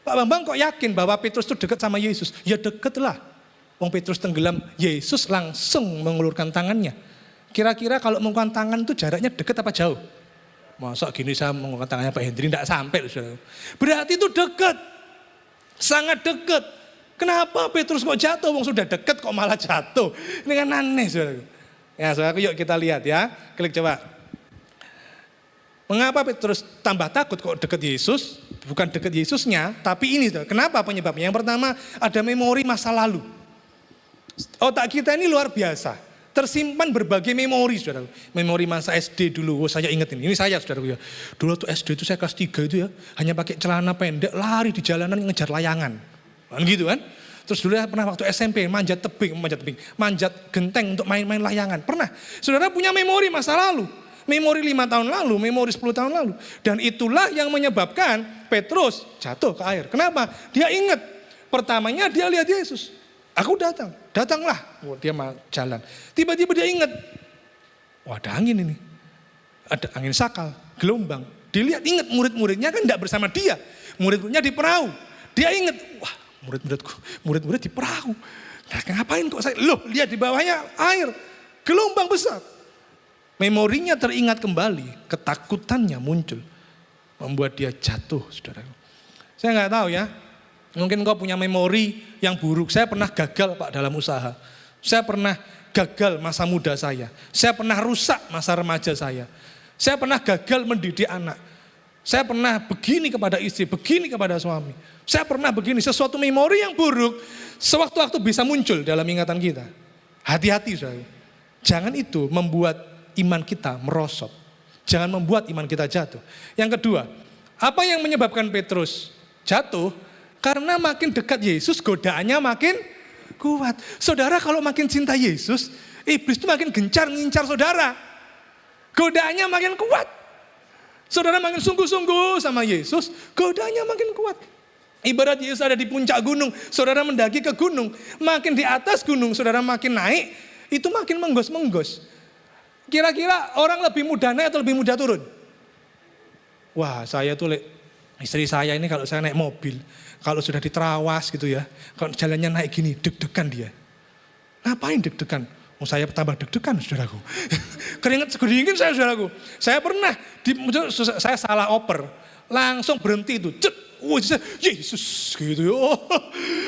Pak Bambang kok yakin bahwa Petrus itu dekat sama Yesus? Ya dekatlah. Wong Petrus tenggelam, Yesus langsung mengulurkan tangannya. Kira-kira kalau mengulurkan tangan itu jaraknya dekat apa jauh? Masa gini saya mengulurkan tangannya Pak Hendri, tidak sampai. Berarti itu dekat. Sangat dekat. Kenapa Petrus kok jatuh? Wong sudah dekat kok malah jatuh. Ini kan aneh saudara. Ya saudara, yuk kita lihat ya. Klik coba. Mengapa Petrus tambah takut kok dekat Yesus? Bukan dekat Yesusnya, tapi ini saudara. Kenapa penyebabnya? Yang pertama ada memori masa lalu. Otak kita ini luar biasa. Tersimpan berbagai memori saudara. Memori masa SD dulu, saya ingat ini saya saudara ya. Dulu tuh SD itu saya kelas 3 itu ya, hanya pakai celana pendek, lari di jalanan ngejar layangan. Kan gitu kan. Terus dulu ya pernah waktu SMP manjat genteng untuk main-main layangan. Pernah. Saudara punya memori masa lalu. Memori 5 tahun lalu, memori 10 tahun lalu. Dan itulah yang menyebabkan Petrus jatuh ke air. Kenapa? Dia ingat. Pertamanya dia lihat Yesus. Aku datanglah. Oh, dia jalan. Tiba-tiba dia ingat, wah ada angin ini. Ada angin sakal, gelombang. Dilihat ingat murid-muridnya kan tidak bersama dia. Murid-muridnya di perahu. Dia ingat, wah murid-murid di perahu. Nah, ngapain kok saya, lihat di bawahnya air. Gelombang besar. Memorinya teringat kembali, ketakutannya muncul. Membuat dia jatuh, saudara. Saya nggak tahu ya. Mungkin kau punya memori yang buruk. Saya pernah gagal Pak dalam usaha. Saya pernah gagal masa muda saya. Saya pernah rusak masa remaja saya. Saya pernah gagal mendidik anak. Saya pernah begini kepada istri, begini kepada suami. Saya pernah begini, sesuatu memori yang buruk sewaktu-waktu bisa muncul dalam ingatan kita. Hati-hati saudara. Jangan itu membuat iman kita merosot. Jangan membuat iman kita jatuh. Yang kedua, apa yang menyebabkan Petrus jatuh? Karena makin dekat Yesus, godaannya makin kuat. Saudara kalau makin cinta Yesus, iblis itu makin gencar ngincar saudara. Godaannya makin kuat. Saudara makin sungguh-sungguh sama Yesus, godaannya makin kuat. Ibarat Yesus ada di puncak gunung, saudara mendaki ke gunung. Makin di atas gunung, saudara makin naik, itu makin menggos-menggos. Kira-kira orang lebih mudah naik atau lebih mudah turun? Wah saya tuh istri saya ini kalau saya naik mobil, kalau sudah di terawas gitu ya, kalau jalannya naik gini, deg-degan dia. Ngapain deg-degan? Oh, saya tambah deg-degan, saudaraku. Keringat segedingin saya, saudaraku. Saya pernah, saya salah oper. Langsung berhenti itu. Cet, Yesus gitu ya. Oh,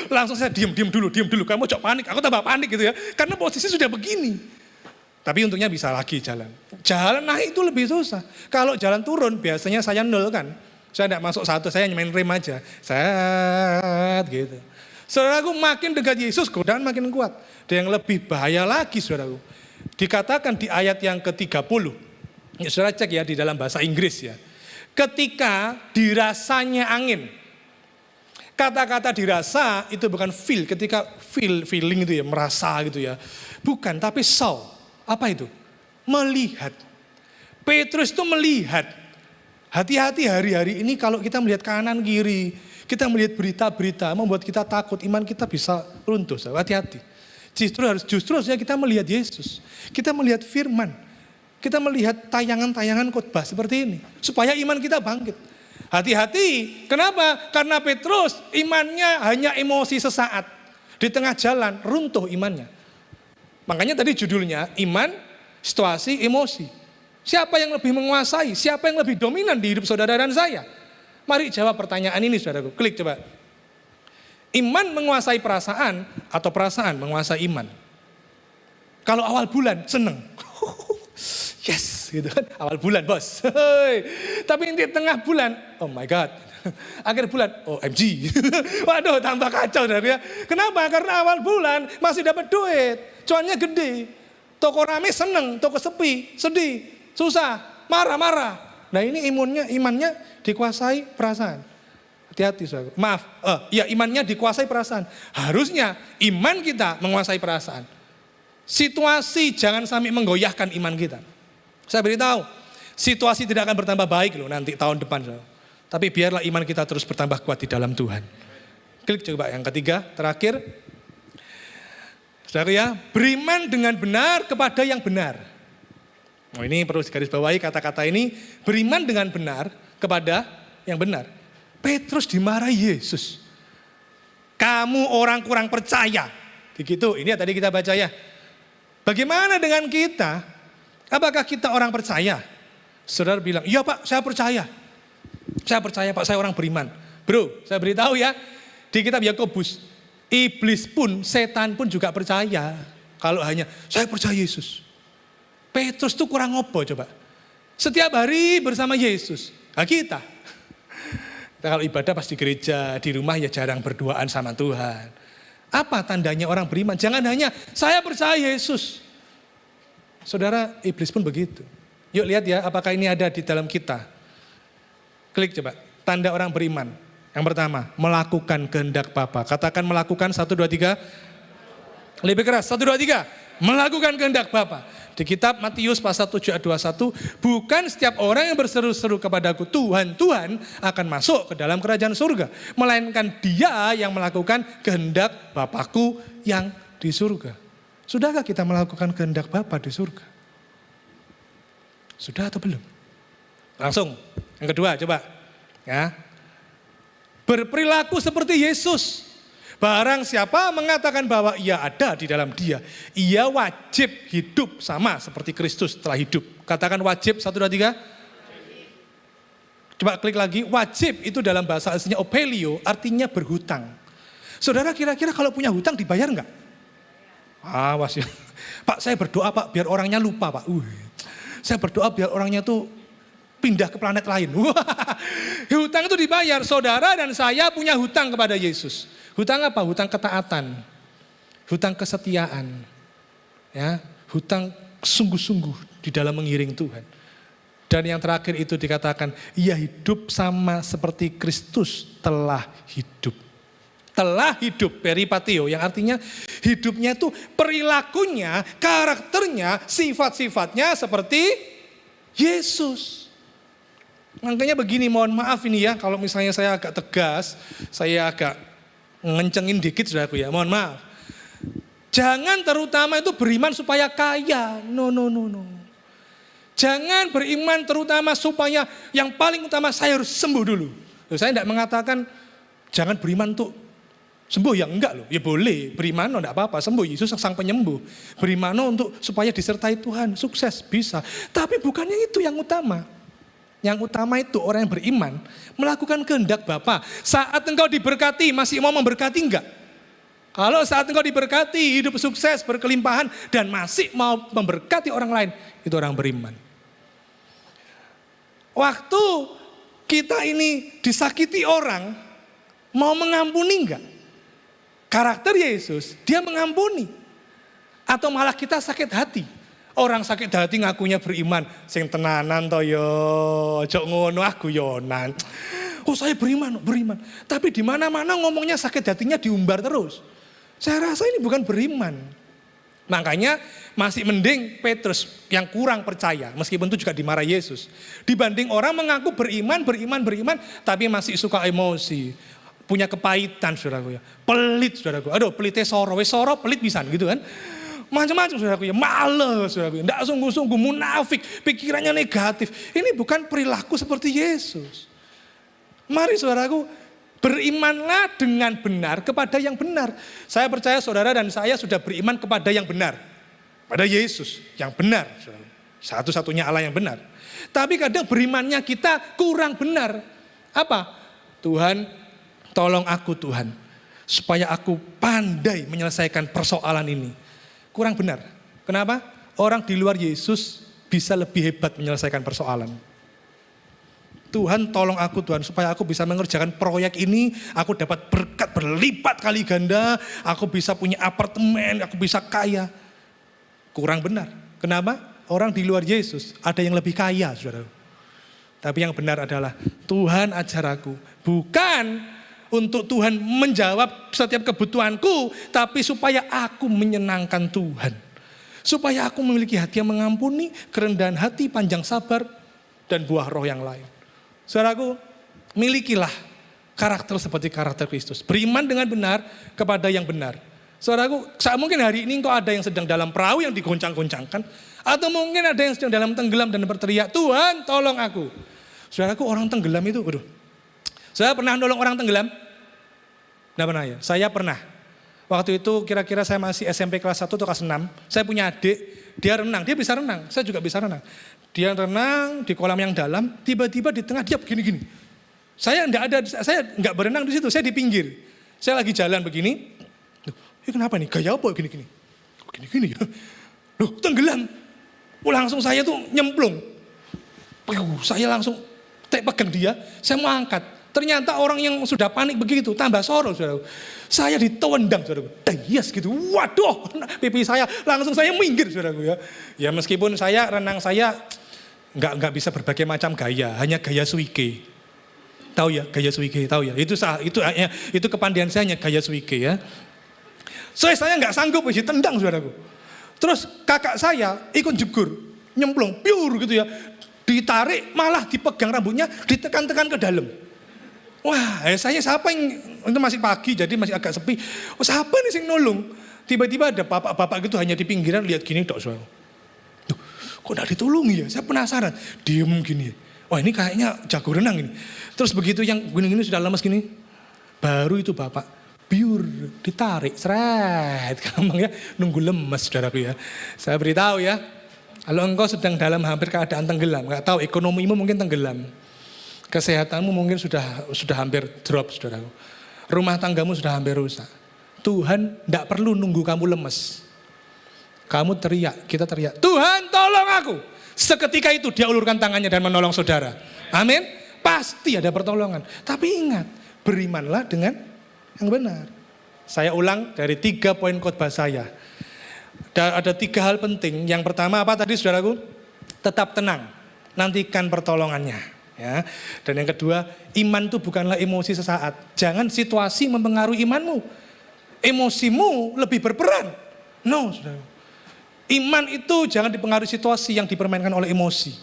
langsung saya diam dulu. Kamu jangan panik, aku tambah panik gitu ya. Karena posisi sudah begini. Tapi untungnya bisa lagi jalan. Jalan naik itu lebih susah. Kalau jalan turun biasanya saya nol kan. Saya tidak masuk satu, saya main rem aja. Set gitu. Saudaraku, makin dekat Yesus, godaan makin kuat. Dan yang lebih bahaya lagi, saudaraku. Dikatakan di ayat yang ke-30. Ya, saudara cek ya di dalam bahasa Inggris ya. Ketika dirasanya angin. Kata-kata dirasa itu bukan feel. Ketika feeling itu ya, merasa gitu ya. Bukan, tapi saw. Apa itu? Melihat. Petrus itu melihat. Hati-hati hari-hari ini kalau kita melihat kanan kiri. Kita melihat berita-berita membuat kita takut, iman kita bisa runtuh. Hati-hati. Justru harusnya kita melihat Yesus. Kita melihat firman. Kita melihat tayangan-tayangan khotbah seperti ini. Supaya iman kita bangkit. Hati-hati. Kenapa? Karena Petrus imannya hanya emosi sesaat. Di tengah jalan runtuh imannya. Makanya tadi judulnya iman, situasi, emosi. Siapa yang lebih menguasai? Siapa yang lebih dominan di hidup saudara dan saya? Mari jawab pertanyaan ini, saudaraku. Klik coba. Iman menguasai perasaan atau perasaan menguasai iman? Kalau awal bulan seneng. Yes, gitu kan. Awal bulan, bos. Tapi nanti tengah bulan, oh my God. Akhir bulan, OMG. Waduh, tambah kacau, saudara ya. Kenapa? Karena awal bulan masih dapat duit. Cuannya gede. Toko rame seneng, toko sepi, sedih, susah, marah-marah. Nah ini imannya dikuasai perasaan. Hati-hati, saudara. Maaf, imannya dikuasai perasaan. Harusnya iman kita menguasai perasaan. Situasi jangan sampai menggoyahkan iman kita. Saya beritahu, situasi tidak akan bertambah baik loh nanti tahun depan, saudara. Tapi biarlah iman kita terus bertambah kuat di dalam Tuhan. Klik coba yang ketiga, terakhir. Saudara ya, beriman dengan benar kepada yang benar. Oh, ini perlu digarisbawahi kata-kata ini, beriman dengan benar kepada yang benar. Petrus dimarahi Yesus. Kamu orang kurang percaya. Begitu, ini tadi kita baca ya. Bagaimana dengan kita? Apakah kita orang percaya? Saudara bilang, iya Pak, saya percaya. Saya percaya Pak, saya orang beriman. Bro, saya beritahu ya, di kitab Yakobus, iblis pun, setan pun juga percaya. Kalau hanya, saya percaya Yesus. Petrus itu kurang apa coba? Setiap hari bersama Yesus. Nah kita kalau ibadah pas di gereja, di rumah ya jarang berduaan sama Tuhan. Apa tandanya orang beriman? Jangan hanya, saya percaya Yesus. Saudara, iblis pun begitu. Yuk lihat ya, apakah ini ada di dalam kita. Klik coba, tanda orang beriman. Yang pertama, melakukan kehendak Bapa. Katakan melakukan, 1, 2, 3. Lebih keras, 1, 2, 3. Melakukan kehendak Bapa. Di kitab Matius pasal 7 ayat 21, bukan setiap orang yang berseru-seru kepadaku, Tuhan, Tuhan, akan masuk ke dalam kerajaan surga. Melainkan dia yang melakukan kehendak Bapakku yang di surga. Sudahkah kita melakukan kehendak Bapa di surga? Sudah atau belum? Langsung, yang kedua coba. Ya. Berperilaku seperti Yesus. Barang siapa mengatakan bahwa ia ada di dalam dia, ia wajib hidup sama seperti Kristus telah hidup. Katakan wajib, 1, 2, 3. Coba klik lagi, wajib itu dalam bahasa aslinya opelio, artinya berhutang. Saudara kira-kira kalau punya hutang dibayar enggak? Awas ya. Pak, saya berdoa Pak, biar orangnya lupa Pak. Saya berdoa biar orangnya tuh pindah ke planet lain. Hutang itu dibayar. Saudara dan saya punya hutang kepada Yesus. Hutang apa? Hutang ketaatan. Hutang kesetiaan. Ya, hutang sungguh-sungguh di dalam mengiring Tuhan. Dan yang terakhir itu dikatakan, ia hidup sama seperti Kristus telah hidup. Telah hidup, peripatio, yang artinya hidupnya itu perilakunya, karakternya, sifat-sifatnya seperti Yesus. Makanya begini, mohon maaf ini ya, kalau misalnya saya agak tegas, saya agak ngencengin dikit saudaraku ya, mohon maaf. Jangan terutama itu beriman supaya kaya, no. Jangan beriman terutama supaya yang paling utama saya harus sembuh dulu. Saya tidak mengatakan jangan beriman untuk Sembuh ya enggak loh, ya boleh. Beriman enggak apa-apa, sembuh. Yesus sang penyembuh. Beriman untuk supaya disertai Tuhan, sukses, bisa. Tapi bukannya itu yang utama. Yang utama itu orang yang beriman melakukan kehendak Bapa. Saat engkau diberkati, masih mau memberkati enggak? Kalau saat engkau diberkati, hidup sukses, berkelimpahan, dan masih mau memberkati orang lain, itu orang beriman. Waktu kita ini disakiti orang, mau mengampuni enggak? Karakter Yesus, dia mengampuni. Atau malah kita sakit hati. Orang sakit hati ngakunya beriman. Sing tenanan to yo, jok ngono aku yonan. Oh saya beriman. Tapi di mana-mana ngomongnya sakit hatinya diumbar terus. Saya rasa ini bukan beriman. Makanya masih mending Petrus yang kurang percaya. Meskipun itu juga dimarahi Yesus. Dibanding orang mengaku beriman, tapi masih suka emosi. Punya kepahitan saudaraku ya. Pelit saudaraku. Aduh pelitnya soro pelit bisa gitu kan. Macam-macam saudaraku ya, males saudaraku, tidak sungguh-sungguh, munafik, pikirannya negatif. Ini bukan perilaku seperti Yesus. Mari saudaraku, berimanlah dengan benar kepada yang benar. Saya percaya saudara dan saya sudah beriman kepada yang benar. Pada Yesus yang benar. Satu-satunya Allah yang benar. Tapi kadang berimannya kita kurang benar. Apa? Tuhan, tolong aku Tuhan. Supaya aku pandai menyelesaikan persoalan ini. Kurang benar. Kenapa? Orang di luar Yesus bisa lebih hebat menyelesaikan persoalan. Tuhan tolong aku Tuhan supaya aku bisa mengerjakan proyek ini. Aku dapat berkat berlipat kali ganda. Aku bisa punya apartemen, aku bisa kaya. Kurang benar. Kenapa? Orang di luar Yesus ada yang lebih kaya saudara. Tapi yang benar adalah Tuhan ajar aku. Bukan untuk Tuhan menjawab setiap kebutuhanku, tapi supaya aku menyenangkan Tuhan. Supaya aku memiliki hati yang mengampuni, kerendahan hati, panjang sabar, dan buah roh yang lain. Saudaraku, milikilah karakter seperti karakter Kristus. Beriman dengan benar kepada yang benar. Saudaraku, mungkin hari ini engkau ada yang sedang dalam perahu yang digoncang-goncangkan, atau mungkin ada yang sedang dalam tenggelam dan berteriak, Tuhan tolong aku. Saudaraku, orang tenggelam itu, saya pernah nolong orang tenggelam? Nggak pernah ya? Saya pernah. Waktu itu kira-kira saya masih SMP kelas 1 atau kelas 6. Saya punya adik, dia renang, dia bisa renang. Saya juga bisa renang. Dia renang di kolam yang dalam, tiba-tiba di tengah dia begini-gini. Saya nggak berenang di situ, saya di pinggir. Saya lagi jalan begini. Loh, ini kenapa nih? Gaya apa gini-gini? Gini-gini ya? Loh, tenggelam. Langsung saya tuh nyemplung. Saya langsung pegang dia, saya mau angkat. Ternyata orang yang sudah panik begitu, tambah soro saudara. Saya ditendang saudara. Dayas gitu, waduh, pipi saya, langsung saya minggir saudara ya. Ya meskipun renang saya nggak bisa berbagai macam gaya, hanya gaya suike. Tahu ya, gaya suike, tahu ya. Itu kepandian saya hanya gaya suike ya. Saya nggak sanggup ditendang saudaraku. Terus kakak saya ikut jegur, nyemplung, piur gitu ya. Ditarik, malah dipegang rambutnya, ditekan-tekan ke dalam. Wah, saya siapa yang, itu masih pagi jadi masih agak sepi. Oh, siapa nih yang nolong? Tiba-tiba ada bapak-bapak gitu hanya di pinggiran lihat gini tok soal. Duh, kok enggak ditolongi ya? Saya penasaran. Diem gini. Wah, ini kayaknya jago renang ini. Terus begitu yang gini-gini sudah lemas gini. Baru itu bapak biur ditarik, seret. Gampang ya, nunggu lemas saudaraku ya. Saya beritahu ya. Kalau engkau sedang dalam hampir keadaan tenggelam, enggak tahu ekonomimu mungkin tenggelam. Kesehatanmu mungkin sudah hampir drop saudaraku. Rumah tanggamu sudah hampir rusak. Tuhan tidak perlu nunggu kamu lemes. Kamu teriak, kita teriak, Tuhan tolong aku. Seketika itu dia ulurkan tangannya dan menolong saudara. Amin. Pasti ada pertolongan. Tapi ingat, berimanlah dengan yang benar. Saya ulang dari 3 poin khotbah saya. Ada 3 hal penting. Yang pertama apa tadi saudaraku? Tetap tenang. Nantikan pertolongannya. Ya. Dan yang kedua, iman itu bukanlah emosi sesaat. Jangan situasi mempengaruhi imanmu. Emosimu lebih berperan. No, saudara. Iman itu jangan dipengaruhi situasi yang dipermainkan oleh emosi.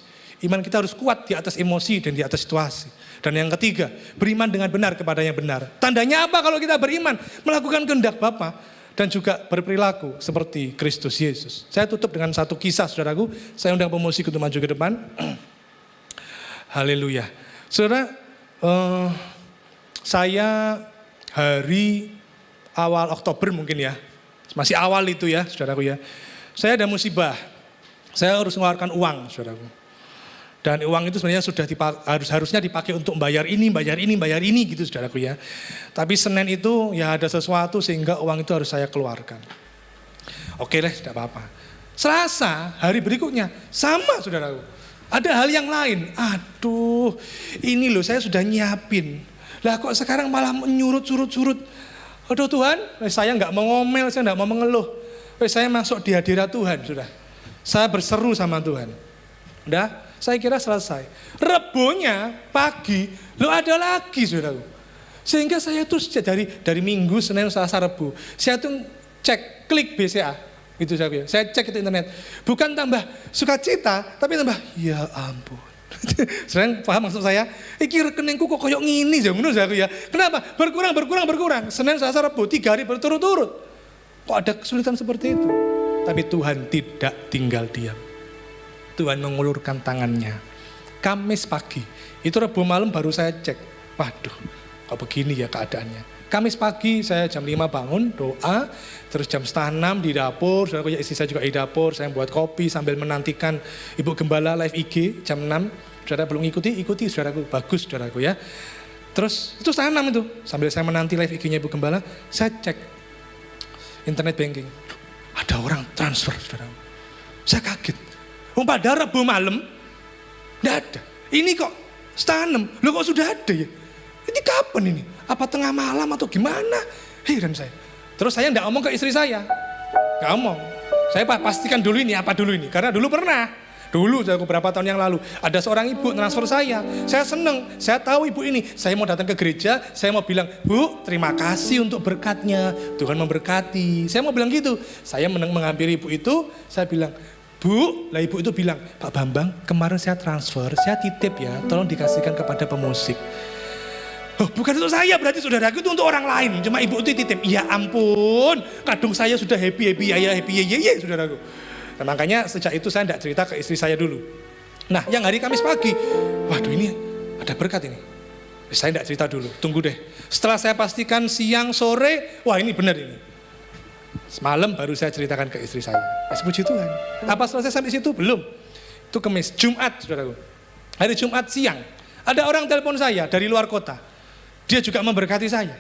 Iman kita harus kuat di atas emosi dan di atas situasi. Dan yang ketiga, beriman dengan benar kepada yang benar. Tandanya apa kalau kita beriman? Melakukan kehendak Bapa dan juga berperilaku seperti Kristus Yesus. Saya tutup dengan satu kisah saudaraku. Saya undang pemusik untuk maju ke depan. Haleluya. Saudara, saya hari awal Oktober mungkin ya. Masih awal itu ya, saudaraku ya. Saya ada musibah. Saya harus mengeluarkan uang, saudaraku. Dan uang itu sebenarnya sudah harusnya dipakai untuk bayar ini gitu, saudaraku ya. Tapi Senin itu ya ada sesuatu sehingga uang itu harus saya keluarkan. Oke deh, tidak apa-apa. Selasa, hari berikutnya, sama saudaraku. Ada hal yang lain. Aduh, ini loh saya sudah nyiapin. Lah kok sekarang malah menyurut-surut. Aduh Tuhan, saya nggak mau ngomel, saya nggak mau mengeluh. Saya masuk di hadirat Tuhan, sudah. Saya berseru sama Tuhan. Udah, saya kira selesai. Rebonya pagi, lo ada lagi saudaraku. Sehingga saya tuh dari Minggu, Senin, Selasa, Rebu. Saya tuh cek, klik BCA. Gitu saya cek itu internet. Bukan tambah sukacita, tapi tambah, ya ampun. Sering paham maksud saya? Iki rekeningku kok koyok ngini ya menurut aku ya. Kenapa? Berkurang. Senin, Selasa, Rebu, 3 hari berturut-turut. Kok ada kesulitan seperti itu? Tapi Tuhan tidak tinggal diam. Tuhan mengulurkan tangannya. Kamis pagi, itu Rebu malam baru saya cek. Waduh, kok begini ya keadaannya. Kamis pagi saya jam 5 bangun, doa. Terus jam 5:30 di dapur, saudara istri saya juga di dapur. Saya buat kopi sambil menantikan Ibu Gembala live IG jam 6. Saudara belum ikuti saudaraku, bagus saudaraku ya. Terus itu 5:30 itu, sambil saya menanti live IG-nya Ibu Gembala, saya cek internet banking. Ada orang transfer saudaraku. Saya kaget. Padahal Rabu malam, tidak ada. Ini kok 5:30, loh kok sudah ada ya? Ini kapan ini? Apa tengah malam atau gimana? Heran saya. Terus saya tidak ngomong ke istri saya. Nggak ngomong. Saya pastikan dulu ini, apa dulu ini. Karena dulu pernah. Dulu beberapa tahun yang lalu. Ada seorang ibu transfer saya. Saya seneng. Saya tahu ibu ini. Saya mau datang ke gereja. Saya mau bilang, Bu, terima kasih untuk berkatnya. Tuhan memberkati. Saya mau bilang gitu. Saya menghampiri ibu itu. Saya bilang, Bu, lah ibu itu bilang, Pak Bambang, kemarin saya transfer. Saya titip ya. Tolong dikasihkan kepada pemusik. Oh, bukan untuk saya, berarti saudaraku itu untuk orang lain. Cuma ibu itu titip. Ya ampun, kadung saya sudah happy saudaraku. Nah, makanya sejak itu saya tidak cerita ke istri saya dulu. Nah, yang hari Kamis pagi, waduh ini ada berkat ini. Saya tidak cerita dulu, tunggu deh. Setelah saya pastikan siang, sore, wah ini benar ini. Semalam baru saya ceritakan ke istri saya. Puji Tuhan. Apa selesai sampai situ? Belum. Itu Kamis, Jumat saudaraku. Hari Jumat siang, ada orang telepon saya dari luar kota. Dia juga memberkati saya.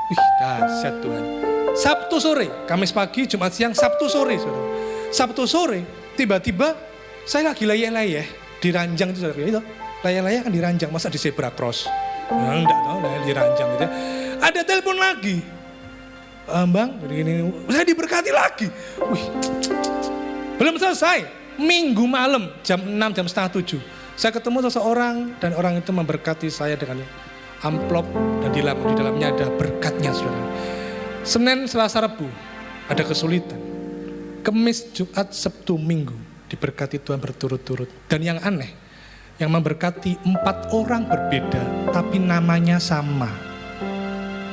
Wih, dahsyat Tuhan. Sabtu sore, Kamis pagi, Jumat siang, Sabtu sore, saudara. Sabtu sore, tiba-tiba saya lagi layeh-layeh di ranjang itu, saudara. Itu layeh-layeh kan di ranjang, masa di zebra cross? Ya, enggak tahu, di ranjang gitu. Ada telepon lagi. Bang, begini, saya diberkati lagi. Wih, belum selesai. Minggu malam, jam 6, jam setengah 7. Saya ketemu seseorang dan orang itu memberkati saya dengan amplop dan di dalamnya ada berkatnya saudara. Senin, Selasa, Rebu ada kesulitan. Kamis, Jumat, Sabtu, Minggu diberkati Tuhan berturut-turut. Dan yang aneh, yang memberkati 4 orang berbeda tapi namanya sama.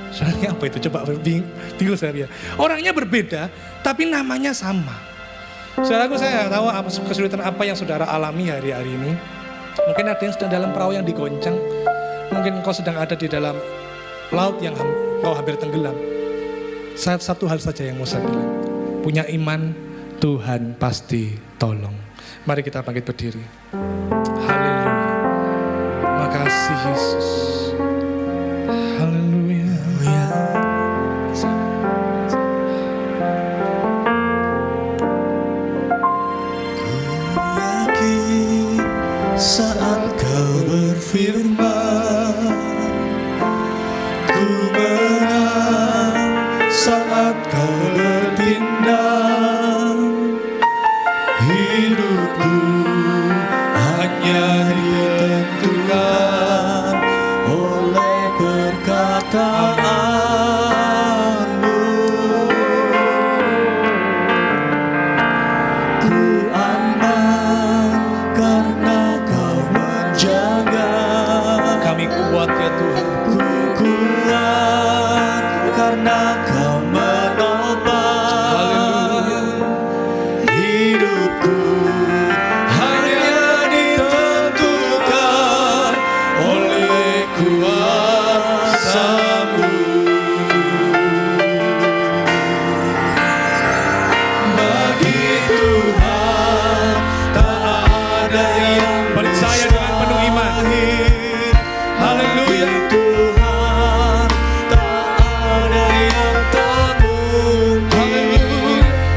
Soalnya apa itu? Coba bingung saya. Orangnya berbeda tapi namanya sama. Saudaraku, saya tahu kesulitan apa yang saudara alami hari-hari ini. Mungkin ada yang sedang dalam perahu yang digoncang. Mungkin engkau sedang ada di dalam laut yang engkau hampir tenggelam. Satu hal saja yang mau saya bilang. Punya iman, Tuhan pasti tolong. Mari kita bangkit berdiri. Haleluya. Terima kasih Yesus. Haleluya. Saat kau berfirman, ku menang. Saat kau bertindak, hidupku hanya ditentukan oleh perkataanmu. Ku aman karena kau menjaga. Kami kuat ya Tuhan. Ku kuat karena kau menopang. Hidupku hanya ditentukan oleh kuasa-Mu. Tuhan, tak ada yang Percaya dengan penuh iman. Haleluya. Tuhan, tak ada yang tak mungkin.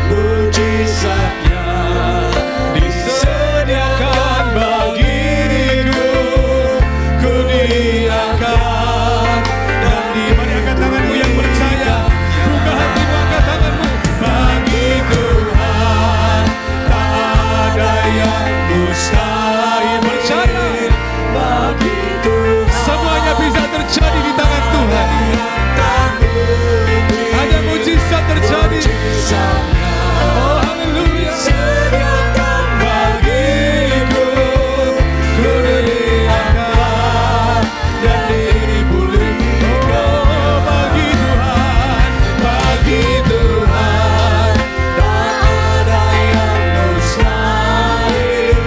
Mujizatnya disediakan bagiku. Ku diangkat dan Mari angkat tanganmu yang percaya. Buka hatimu, angkat tanganmu. bagi Tuhan, tak ada yang mustahil. Percaya. Bagi Tuhan, Semuanya bisa terjadi di tangan Tuhan. tak mungkin. Ada mujizat terjadi. Oh, haleluya. Sediakan bagiku, ku diangkat dan dipulihkan. Oh, bagi Tuhan. Bagi Tuhan, tak ada yang mustahil.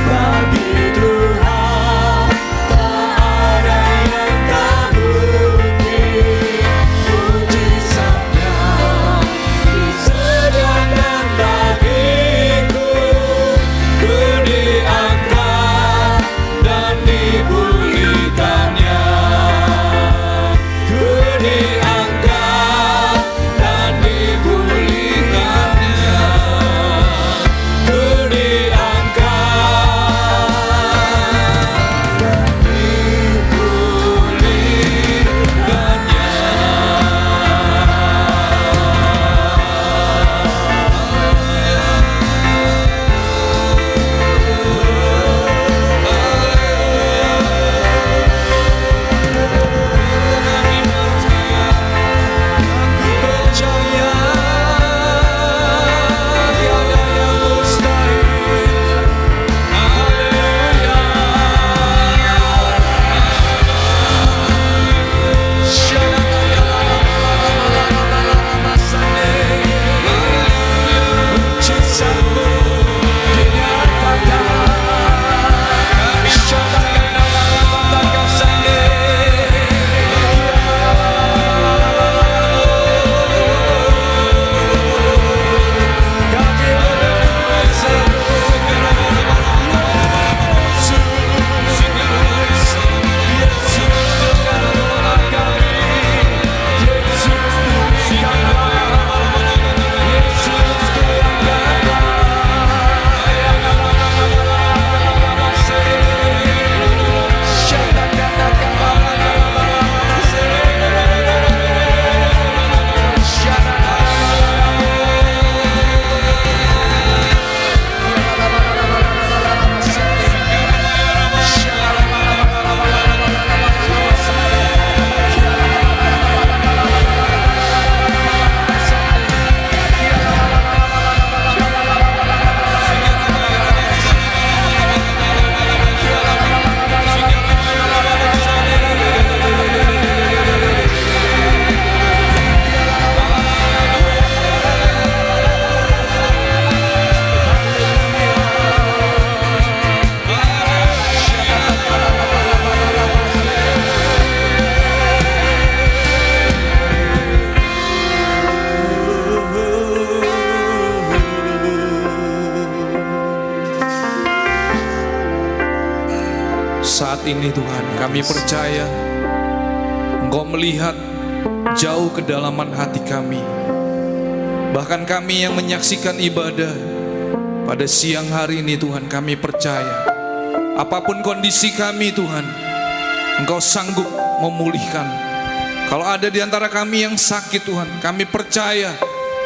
Bagi Tuhan, tak ada yang tak mungkin. Mujizatnya disediakan bagiku, ku diangkat dan dipulihkannya. Ku diangkat dan dipulihkannya. Ku diangkat dan dipulihkannya. Percaya tiada yang mustahil. Haleluya. Mujizatmu dinyatakan. Saat ini Tuhan, kami percaya Engkau melihat jauh kedalaman hati kami. Bahkan kami yang menyaksikan ibadah pada siang hari ini Tuhan, kami percaya apapun kondisi kami Tuhan, Engkau sanggup memulihkan. Kalau ada di antara kami yang sakit Tuhan, kami percaya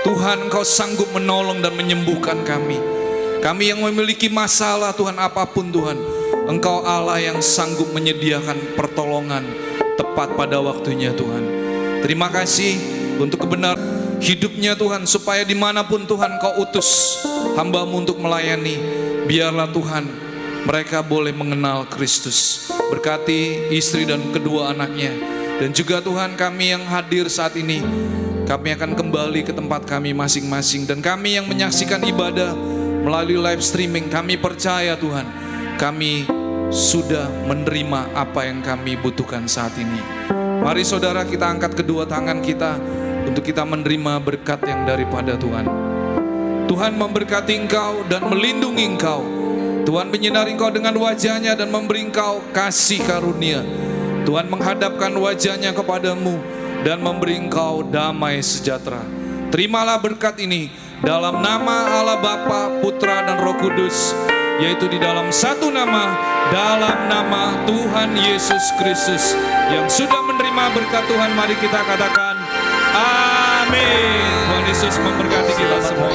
Tuhan Engkau sanggup menolong dan menyembuhkan kami. Kami yang memiliki masalah Tuhan, apapun Tuhan, Engkau Allah yang sanggup menyediakan pertolongan tepat pada waktunya Tuhan. Terima kasih untuk kebenaran hidupnya Tuhan, supaya dimanapun Tuhan Kau utus hamba-Mu untuk melayani, biarlah Tuhan mereka boleh mengenal Kristus. Berkati istri dan kedua anaknya, dan juga Tuhan kami yang hadir saat ini, kami akan kembali ke tempat kami masing-masing. Dan kami yang menyaksikan ibadah melalui live streaming, kami percaya Tuhan, kami sudah menerima apa yang kami butuhkan saat ini. Mari saudara, kita angkat kedua tangan kita untuk kita menerima berkat yang daripada Tuhan. Tuhan memberkati engkau dan melindungi engkau. Tuhan menyinari engkau dengan wajahnya dan memberi engkau kasih karunia. Tuhan menghadapkan wajahnya kepadamu dan memberi engkau damai sejahtera. Terimalah berkat ini dalam nama Allah Bapa, Putra dan Roh Kudus, yaitu di dalam satu nama, dalam nama Tuhan Yesus Kristus. Yang sudah menerima berkat Tuhan, mari kita katakan amin. Tuhan Yesus memberkati kita semua.